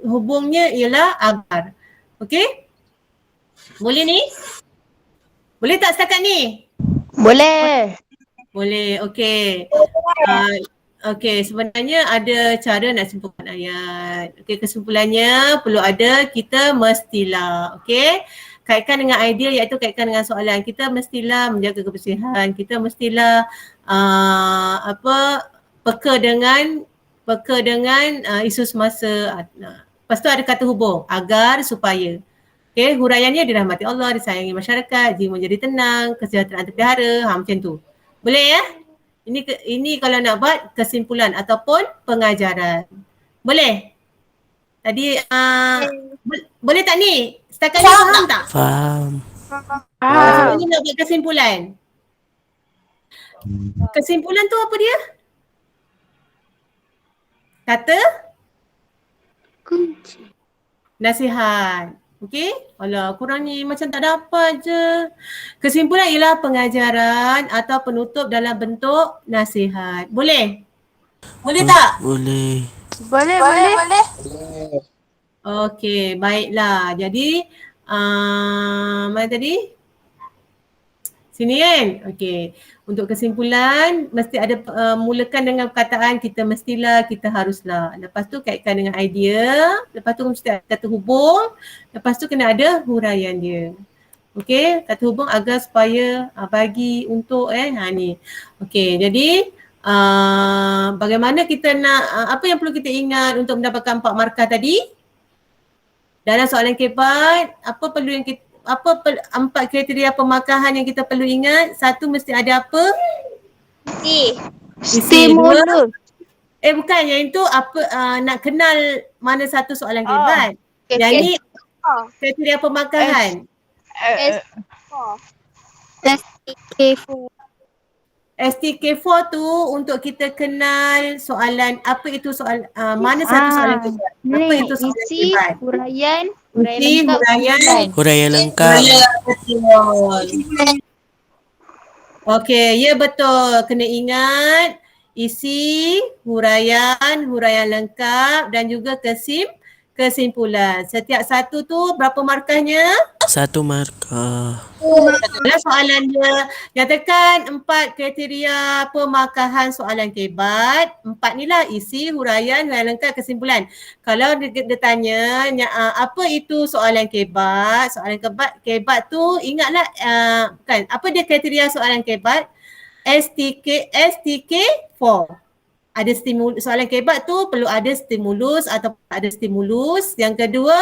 hubungnya ialah agar. Okey? Boleh ni? Boleh tak setakat ni?
Boleh.
Boleh, okey. Okey, sebenarnya ada cara nak simpulkan ayat. Okey, kesimpulannya perlu ada kita mestilah. Okey? Kaitkan dengan idea iaitu kaitkan dengan soalan. Kita mestilah menjaga kebersihan. Kita mestilah peka dengan isu semasa. Lepas tu ada kata hubung, agar, supaya. Okay, huraiannya dirahmati Allah, disayangi masyarakat, jiwa menjadi tenang, kesejahteraan terpelihara, macam tu. Boleh ya? Ini kalau nak buat kesimpulan ataupun pengajaran. Boleh? Tadi boleh tak ni? Setakat ni faham tak?
Faham.
Ini nak buat kesimpulan. Kesimpulan tu apa dia? Kata? Kunci. Nasihat. Okey? Alah, korang ni macam tak dapat je. Kesimpulan ialah pengajaran atau penutup dalam bentuk nasihat. Boleh? Boleh tak?
Boleh.
Boleh.
Okey, baiklah. Jadi, mana tadi? Sini kan? Okey. Untuk kesimpulan, mesti ada mulakan dengan perkataan kita mestilah, kita haruslah. Lepas tu kaitkan dengan idea. Lepas tu mesti ada kata hubung. Lepas tu kena ada huraian dia. Okey, kata hubung agar supaya bagi untuk ni. Okey, jadi bagaimana kita nak, apa yang perlu kita ingat untuk mendapatkan 4 markah tadi? Dalam soalan kebat, apa 4 kriteria pemakahan yang kita perlu ingat? Satu, mesti ada apa?
Stimulus.
Bukan, yang itu apa nak kenal mana satu soalan kebat. Yang ni kriteria pemakahan. STK4 tu untuk kita kenal soalan apa itu mana satu soalan kebat. Apa itu soalan kebat?
Huraian
Huraian lengkap.
Okey, ya betul. Kena ingat isi, huraian lengkap dan juga kesimpulan. Setiap satu tu berapa markahnya?
1 markah.
Dalam soalan dia, nyatakan 4 kriteria pemakahan soalan kebat. 4 ni lah, isi, huraian lengkap, kesimpulan. Kalau dia tanya apa itu soalan kebat? Soalan kebat tu ingatlah kan apa dia kriteria soalan kebat? STK4. Ada soalan kebat tu perlu ada stimulus atau ada stimulus. Yang kedua,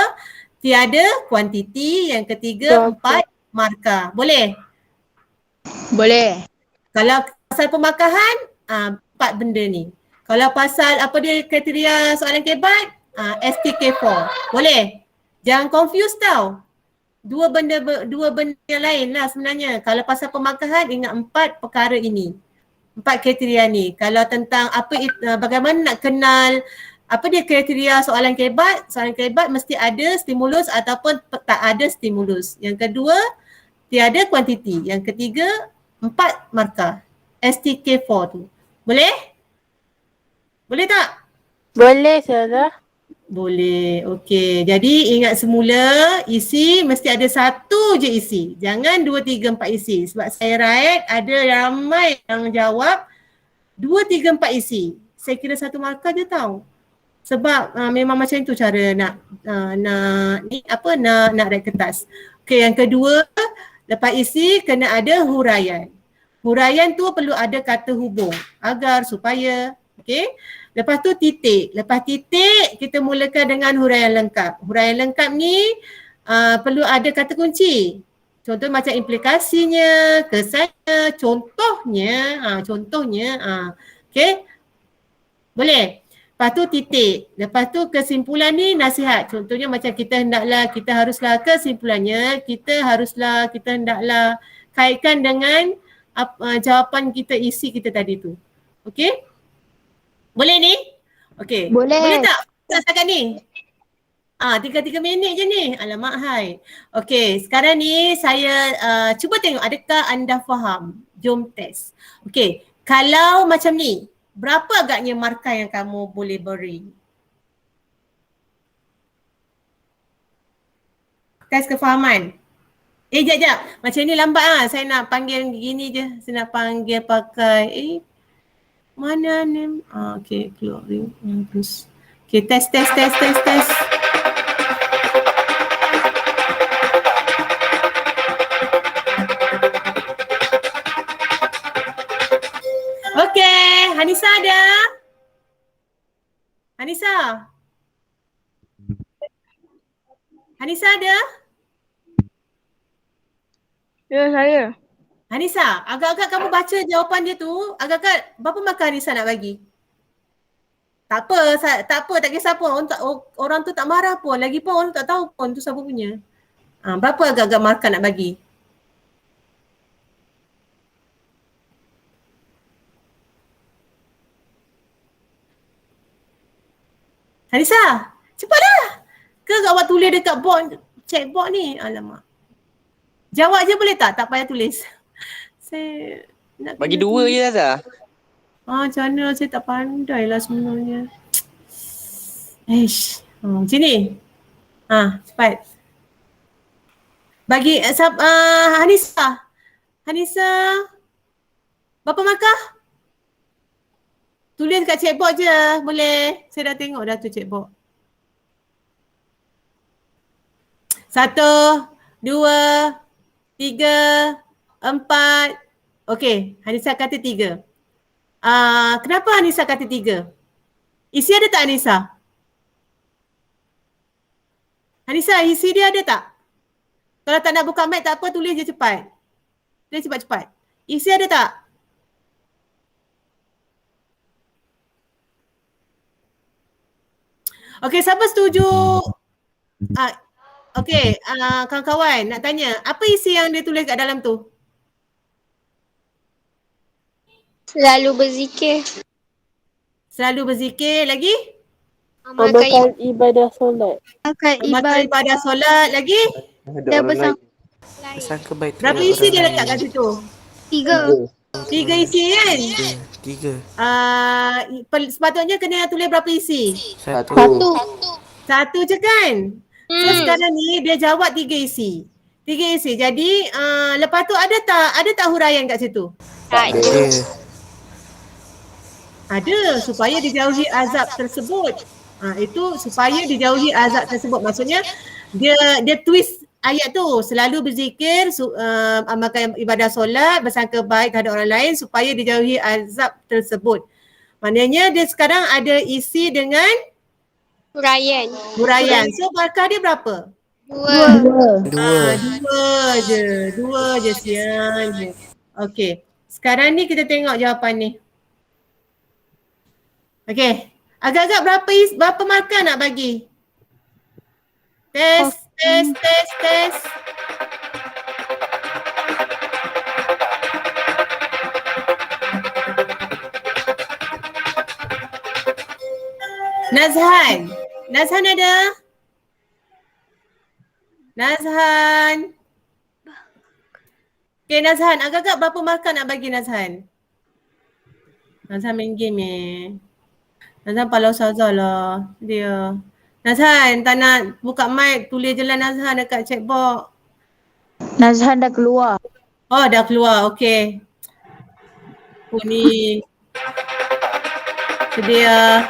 tiada kuantiti. Yang ketiga, 4 markah. Boleh?
Boleh.
Kalau pasal pemakahan, 4 benda ni. Kalau pasal apa dia kriteria soalan kebat, STK4. Boleh? Jangan confuse tau. Dua benda yang lain lah sebenarnya. Kalau pasal pemakahan, ingat 4 perkara ini. Empat kriteria ni. Kalau tentang bagaimana nak kenal apa dia kriteria soalan kebat? Soalan kebat mesti ada stimulus ataupun tak ada stimulus. Yang kedua, tiada kuantiti. Yang ketiga, 4 markah. STK4 tu. Boleh? Boleh tak?
Boleh, Sarah.
Boleh. Okey. Jadi ingat semula isi mesti ada satu je isi. Jangan 2, 3, 4 isi. Sebab saya raid ada ramai yang jawab 2, 3, 4 isi. Saya kira 1 markah je tahu. Sebab memang macam itu cara nak raid kertas. Okey, yang kedua, lepas isi kena ada huraian. Huraian tu perlu ada kata hubung agar supaya, okey. Lepas tu titik. Lepas titik kita mulakan dengan huraian lengkap. Huraian lengkap ni perlu ada kata kunci. Contoh macam implikasinya, kesannya, contohnya. Okey. Boleh? Lepas tu titik. Lepas tu kesimpulan ni nasihat. Contohnya macam kita haruslah kesimpulannya, kita hendaklah kaitkan dengan jawapan kita, isi kita tadi tu. Okey? Boleh ni? Okey.
Boleh.
Boleh tak? Setakat ni? 3 minit je ni. Alamak hai. Okey, sekarang ni saya cuba tengok adakah anda faham. Jom test. Okey, kalau macam ni, berapa agaknya markah yang kamu boleh beri? Tes kefahaman. Jap. Macam ni lambat Saya nak panggil gini je. Saya nak panggil pakai mana ni? Okey, keluar ring. Terus. Okey, test. Okey, Hanisa ada? Hanisa ada?
Ya, saya.
Hanisa, agak-agak kamu baca jawapan dia tu, agak-agak berapa markah Hanisa nak bagi? Tak apa, tak kisah pun. Orang tu tak marah pun. Lagipun orang tu tak tahu pun tu siapa punya. Berapa agak-agak markah nak bagi? Hanisa, cepatlah. Ke awak tulis dekat board, checkboard ni? Alamak. Jawab je boleh tak? Tak payah tulis. Saya nak
Bagi 2 je Zaza.
macam mana saya tak pandai lah sebenarnya. Macam ni. Cepat. Bagi Hanisa. Berapa markah? Tulis kat checkboard je. Boleh. Saya dah tengok dah tu checkboard. 1, 2, 3, 4. Okey, Hanisa kata 3. Kenapa Hanisa kata 3? Isi ada tak Hanisa? Hanisa, isi dia ada tak? Kalau tak nak buka mic tak apa, tulis je cepat. Tulis cepat-cepat. Isi ada tak? Okey, siapa setuju? Okey, kawan-kawan nak tanya, apa isi yang dia tulis kat dalam tu?
Selalu berzikir.
Selalu berzikir, lagi?
Amalkan ibadah solat.
Amalkan ibadah solat, lagi?
Dia bersama.
Sangka baik.
Berapa isi dia letak kat situ? 3 isi kan?
3.
Sepatutnya kena tulis berapa isi?
1.
1 je kan? So sekarang ni dia jawab 3 isi. 3 isi. Jadi lepas tu ada tak huraian kat situ? Ada, supaya dijauhi azab tersebut. Itu supaya dijauhi azab tersebut. Maksudnya dia twist ayat tu, selalu berzikir, amalkan ibadah solat, bersangka baik terhadap orang lain supaya dijauhi azab tersebut. Maknanya dia sekarang ada isi dengan
Huraian.
So markah dia berapa?
2.
2 je sian je. Okey. Sekarang ni kita tengok jawapan ni. Okey. Agak-agak berapa markah nak bagi? Test. Nazhan. Nazhan ada? Nazhan. Okay Nazhan, agak-agak berapa markah nak bagi Nazhan? Nazhan main game Nazhan pala Ustazah lah. Dia. Nazhan, tak nak buka mic, tulis je lah Nazhan dekat chatbox.
Nazhan dah keluar.
Oh, dah keluar. Okey. Aku ni sedia.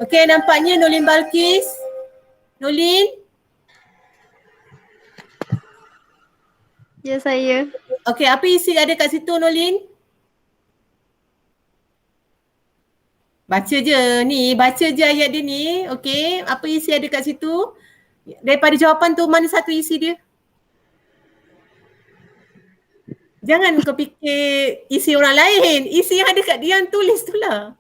Okey, nampaknya Nolin Balkis. Nolin?
Ya, saya.
Okey, apa isi ada kat situ Nolin? Baca je ni, baca je ayat dia ni. Okey, apa isi ada kat situ? Daripada jawapan tu mana satu isi dia? Jangan kau fikir isi orang lain. Isi yang ada kat dia yang tulis tu lah.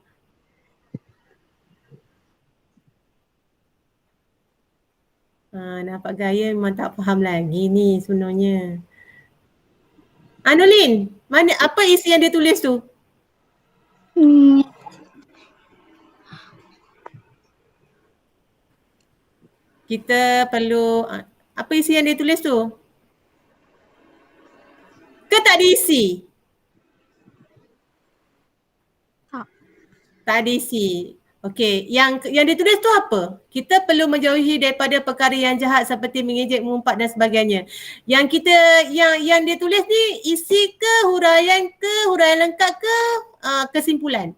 Nampak gaya memang tak faham lagi ni sebenarnya. Nolin, mana apa isi yang dia tulis tu? Kita perlu, apa isi yang dia tulis tu? Ke tak ada isi? Tak ada isi. Okey, yang dia tulis tu apa? Kita perlu menjauhi daripada perkara yang jahat seperti mengejek, mengumpat dan sebagainya. Yang kita yang dia tulis ni isi ke huraian lengkap ke kesimpulan?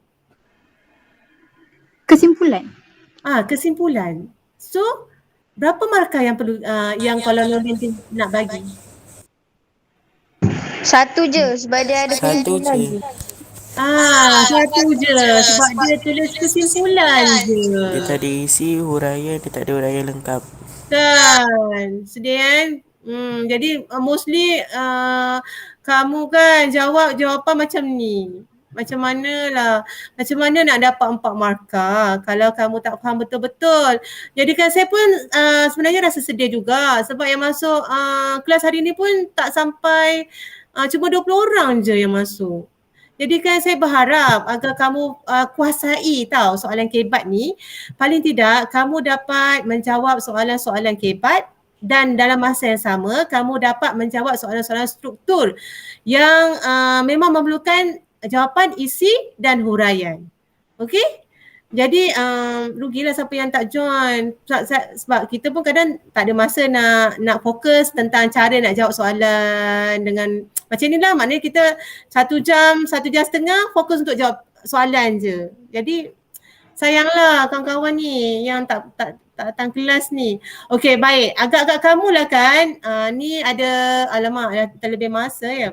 Kesimpulan.
Kesimpulan. So, berapa markah yang perlu yang kalau Nolin nak bagi?
Satu je sebab dia ada
Satu
kesimpulan
je.
Satu je sebab dia tulis kesimpulan je.
Dia tak ada isi huraian, dia tak ada huraian lengkap.
Kan, sedih kan? Jadi mostly kamu kan jawab jawapan macam ni. Macam mana nak dapat 4 markah kalau kamu tak faham betul-betul. Jadi kan saya pun sebenarnya rasa sedih juga sebab yang masuk kelas hari ni pun tak sampai cuma 20 orang je yang masuk. Jadi kan saya berharap agar kamu kuasai tahu soalan kebat ni. Paling tidak kamu dapat menjawab soalan-soalan kebat dan dalam masa yang sama kamu dapat menjawab soalan-soalan struktur yang memang memerlukan jawapan isi dan huraian. Okey? Jadi rugilah siapa yang tak join sebab kita pun kadang tak ada masa nak fokus tentang cara nak jawab soalan dengan macam ni lah. Maknanya kita 1 jam, 1 jam setengah fokus untuk jawab soalan je. Jadi sayanglah kawan-kawan ni yang tak datang kelas ni. Okey, baik. Agak-agak kamulah kan ni ada alamak terlebih masa ya.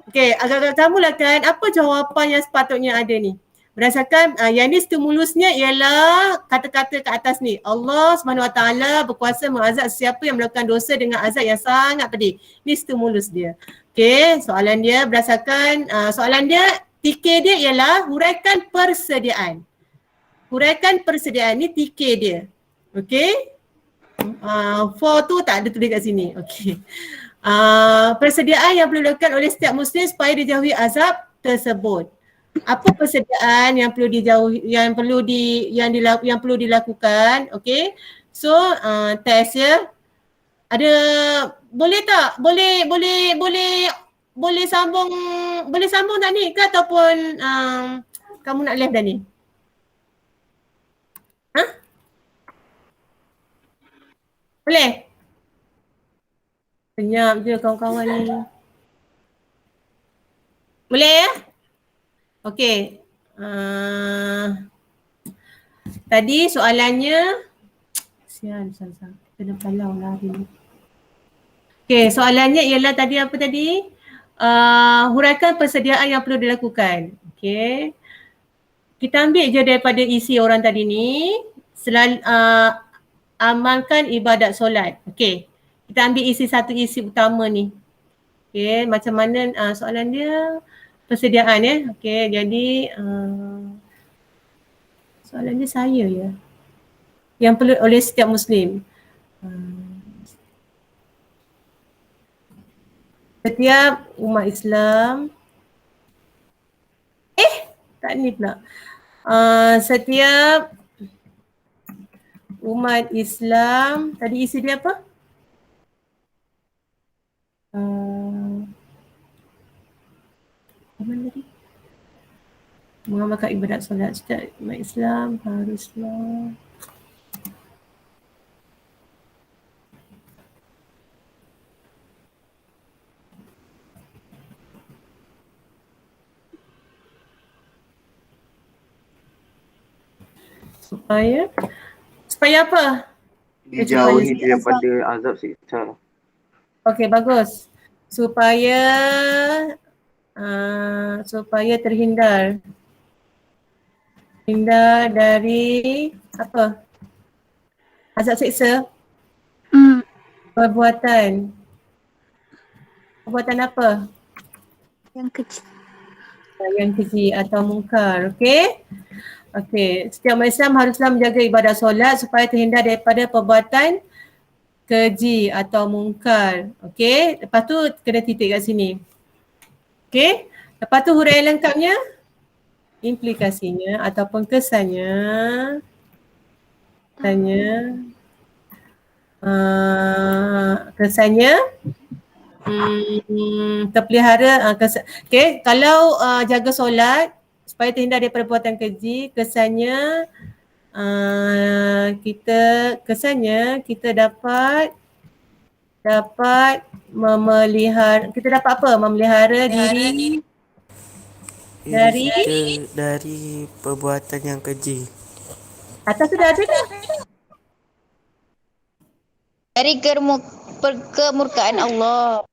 Okey, agak-agak kamulah kan apa jawapan yang sepatutnya ada ni? Berdasarkan yang ni stimulusnya ialah kata-kata ke atas ni. Allah SWT berkuasa mengazab sesiapa yang melakukan dosa dengan azab yang sangat pedih. Ni stimulus dia. Okey, soalan dia berdasarkan soalan dia TK dia ialah huraikan persediaan. Huraikan persediaan ni TK dia. Okey. For tu tak ada tulis kat sini. Okey. Persediaan yang perlu dilakukan oleh setiap muslim supaya dijauhi azab tersebut. Apa persediaan yang perlu dijauhi, yang perlu dilakukan? Okey. So test ya. Ada boleh tak? Boleh sambung tak ni ke ataupun kamu nak live dah ni? Boleh? Senyap je kawan-kawan ni. Boleh ya? Okey. Tadi soalannya sial. Kena palau lah hari ni. Okey, soalannya ialah tadi apa tadi? Huraikan persediaan yang perlu dilakukan. Okey. Kita ambil je daripada isi orang tadi ni. Amalkan ibadat solat. Okey. Kita ambil satu isi utama ni. Okey, macam mana soalan dia? Persediaan ya. Okey, jadi soalan dia saya ya. Yang perlu oleh setiap muslim. Setiap umat Islam tak ni pula. Setiap umat Islam, tadi isi dia apa? Apa tadi? Mengamalkan ibadat solat setiap umat Islam haruslah supaya apa?
Dijauhi daripada azab siksa.
Okey, bagus. Supaya terhindar dari apa? Azab siksa. Perbuatan apa?
Yang kecil.
Yang keji atau mungkar. Okey. Setiap umat Islam haruslah menjaga ibadah solat supaya terhindar daripada perbuatan keji atau mungkar. Okey. Lepas tu kena titik kat sini. Okey. Lepas tu huraian lengkapnya, implikasinya ataupun kesannya terpelihara. Okey, kalau jaga solat supaya terhindar daripada perbuatan keji, kesannya kita dapat memelihara, kita dapat apa? Memelihara diri
dari perbuatan yang keji.
Atas sudah ada dah.
Dari kemurkaan Allah.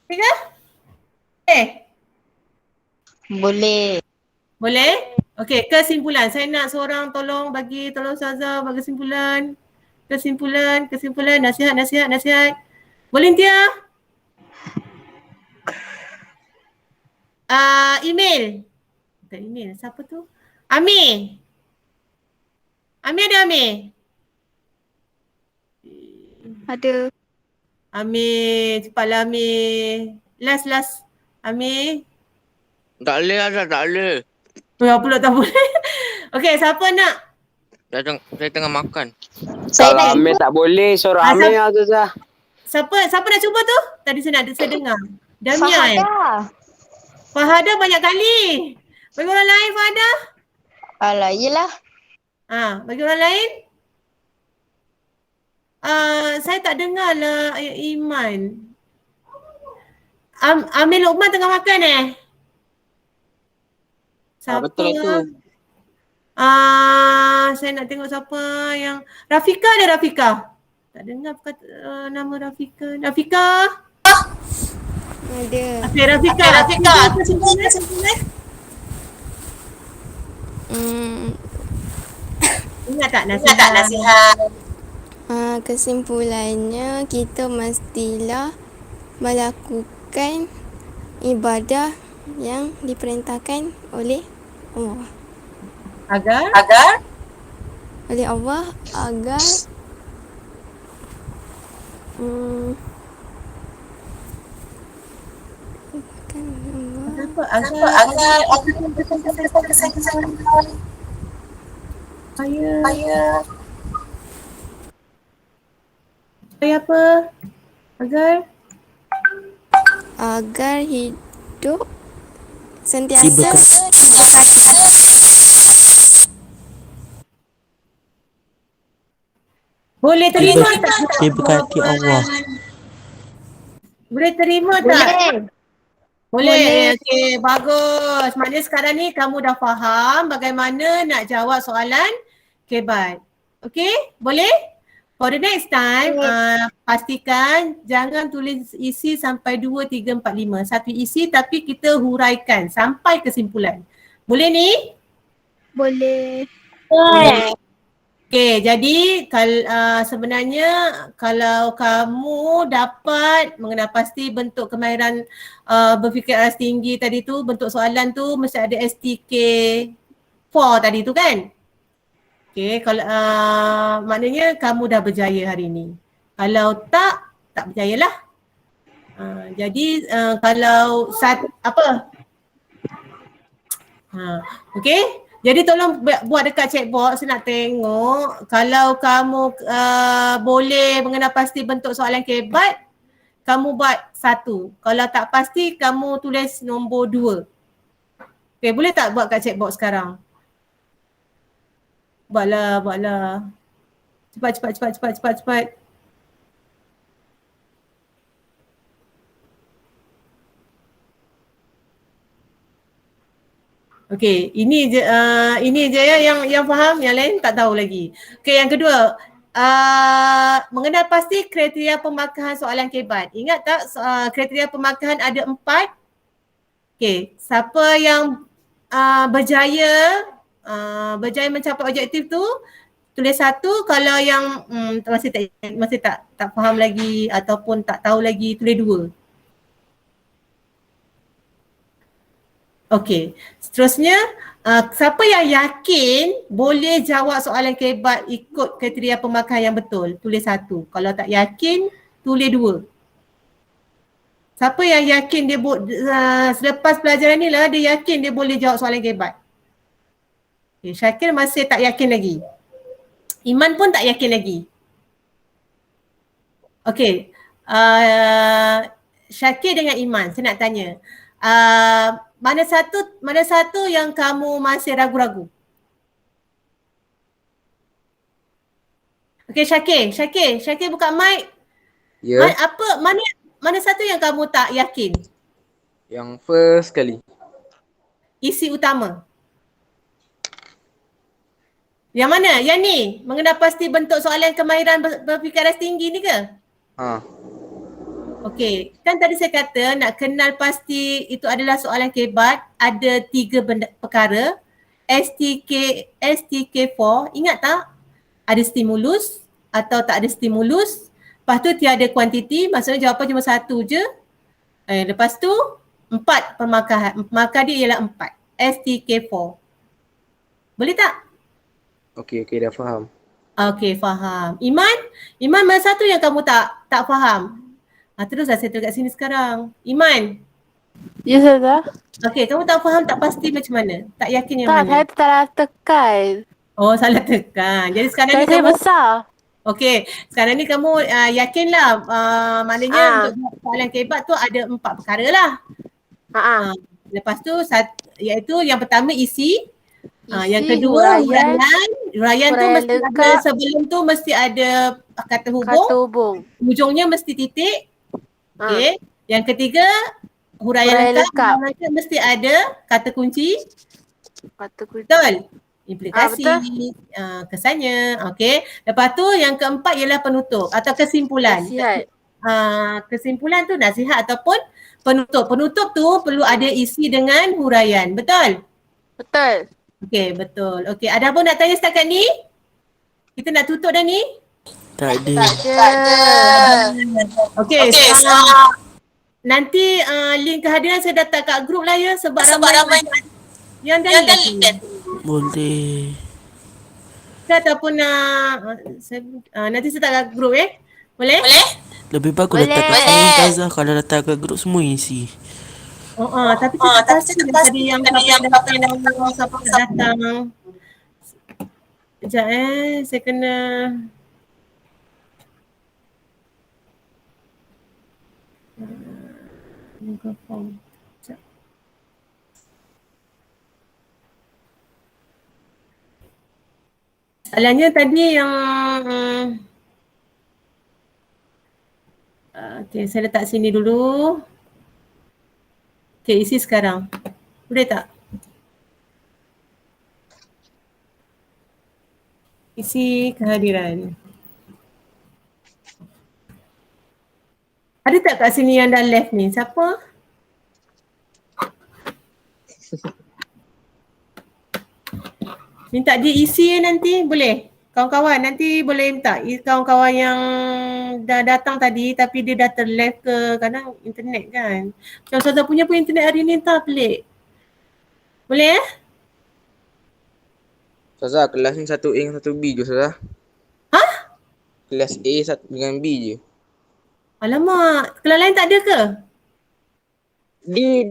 Tiga?
Boleh.
Okey, kesimpulan. Saya nak seorang tolong Ustazah bagi kesimpulan, nasihat. Volunteer? Email. Bukan email, siapa tu? Amir ada Amir?
Ada.
Amir, cepatlah Amir. Last. Amir.
Tak boleh Azhar, tak boleh.
Pula tak boleh. Okey, siapa nak?
Saya tengah makan.
Kalau Amir tak boleh, suruh Amir Azhar.
Siapa nak cuba tu? Tadi saya dengar. Damia Fahada banyak kali. Bagi orang lain Fahada?
Alah, yelah.
Bagi orang lain? Saya tak dengar lah ayat iman. Amir Luqman tengah makan Siapa?
Betul itu.
Saya nak tengok siapa yang Rafika ada Rafika? Tak dengar nama Rafika. Rafika?
Ada.
Okey, Rafika. Ingat tak nasihat?
Kesimpulannya kita mestilah melakukan ibadah yang diperintahkan oleh Allah.
Agar
oleh Allah agar agar hidup sentiasa diberkati.
Boleh terima tak?
Diberkati Allah.
Boleh terima tak? Boleh. Okey, bagus. Maknanya sekarang ni kamu dah faham bagaimana nak jawab soalan kebat. Okey? Boleh? For the next time, pastikan jangan tulis isi sampai 2, 3, 4, 5. Satu isi tapi kita huraikan sampai kesimpulan. Boleh ni?
Boleh.
Okey, Okay, jadi sebenarnya kalau kamu dapat mengenal pasti bentuk kemahiran berfikir aras tinggi tadi tu, bentuk soalan tu mesti ada STK4 tadi tu kan? Okay, kalau maknanya kamu dah berjaya hari ni. Kalau tak berjayalah. Jadi kalau okay. Jadi tolong buat dekat checkbox, saya nak tengok kalau kamu boleh mengenal pasti bentuk soalan kebat, kamu buat 1. Kalau tak pasti, kamu tulis nombor 2. Okay, boleh tak buat kat checkbox sekarang? Buatlah. Cepat. Okey, ini je ya yang faham, yang lain tak tahu lagi. Okey, yang kedua, mengenal pasti kriteria pemakahan soalan kebat. Ingat tak kriteria pemakahan ada 4? Okey, siapa yang berjaya mencapai objektif tu tulis 1, kalau yang masih tak faham lagi ataupun tak tahu lagi tulis 2. Okey, seterusnya siapa yang yakin boleh jawab soalan kebat ikut kriteria pemakahan yang betul, tulis 1. Kalau tak yakin, tulis 2. Siapa yang yakin dia selepas pelajaran ni lah dia yakin dia boleh jawab soalan kebat? Okay, Syakir masih tak yakin lagi. Iman pun tak yakin lagi. Okey, Syakir dengan Iman, saya nak tanya. Mana satu yang kamu masih ragu-ragu? Okey, Syakir buka mic.
Ya.
Mana satu yang kamu tak yakin?
Yang first kali.
Isi utama. Yang mana? Yang ni? Mengenal pasti bentuk soalan kemahiran berfikir aras tinggi ni ke? Okey, kan tadi saya kata nak kenal pasti itu adalah soalan kebat, ada 3 perkara. STK4, ingat tak? Ada stimulus atau tak ada stimulus. Lepas tu tiada kuantiti, maksudnya jawapan cuma 1 je. Lepas tu 4 pemakahan. Markah dia ialah 4. STK4. Boleh tak?
Okey, dah faham.
Okey, faham. Iman mana satu yang kamu tak faham? Teruslah saya kat sini sekarang. Iman.
Ya, Ustazah.
Okey, kamu tak faham, tak pasti macam mana? Tak yakin yang
Tak,
mana?
saya salah tekan.
Oh, salah tekan. Jadi sekarang ni
Saya
kamu
besar.
okey, sekarang ni kamu yakinlah maknanya untuk soalan kebat tu ada 4 perkara lah. Lepas tu iaitu yang pertama isi, yang kedua huraian tu mesti ada, sebelum tu mesti ada kata hubung. Hujungnya mesti titik. Okey. Yang ketiga huraian lengkap mesti ada kata kunci. Betul? Implikasi, kesannya. Okey. Lepas tu yang keempat ialah penutup atau kesimpulan. Kesimpulan tu nasihat ataupun penutup. Penutup tu perlu ada isi dengan huraian. Betul?
Betul.
Okey, betul. Okey, ada apa nak tanya setakat ni? Kita nak tutup dah ni?
Tak ada.
Okey, nanti link kehadiran saya datang kat grup lah ya, sebab ramai yang dah link.
Boleh.
Ataupun nanti saya letak kat grup Boleh?
Lebih bagus letak kat sini Ustazah. Kalau letak kat grup semua isi.
Tapi saya tadi yang siapa datang. Sekejap saya kena mikrofon. Soalannya tadi yang okey, saya letak sini dulu. Okey, isi sekarang. Boleh tak? Isi kehadiran. Ada tak kat sini yang dah left ni? Siapa? Minta dia isi nanti, boleh? Kawan-kawan nanti boleh minta kawan-kawan yang dah datang tadi tapi dia dah terleft ke kadang internet kan. Macam Ustazah punya pun internet hari ni entah pelik. Boleh
Ustazah, kelas ni 1A dengan 1B je Ustazah.
Ha?
Kelas A dengan B je.
Alamak, kelas lain tak ada ke?
Di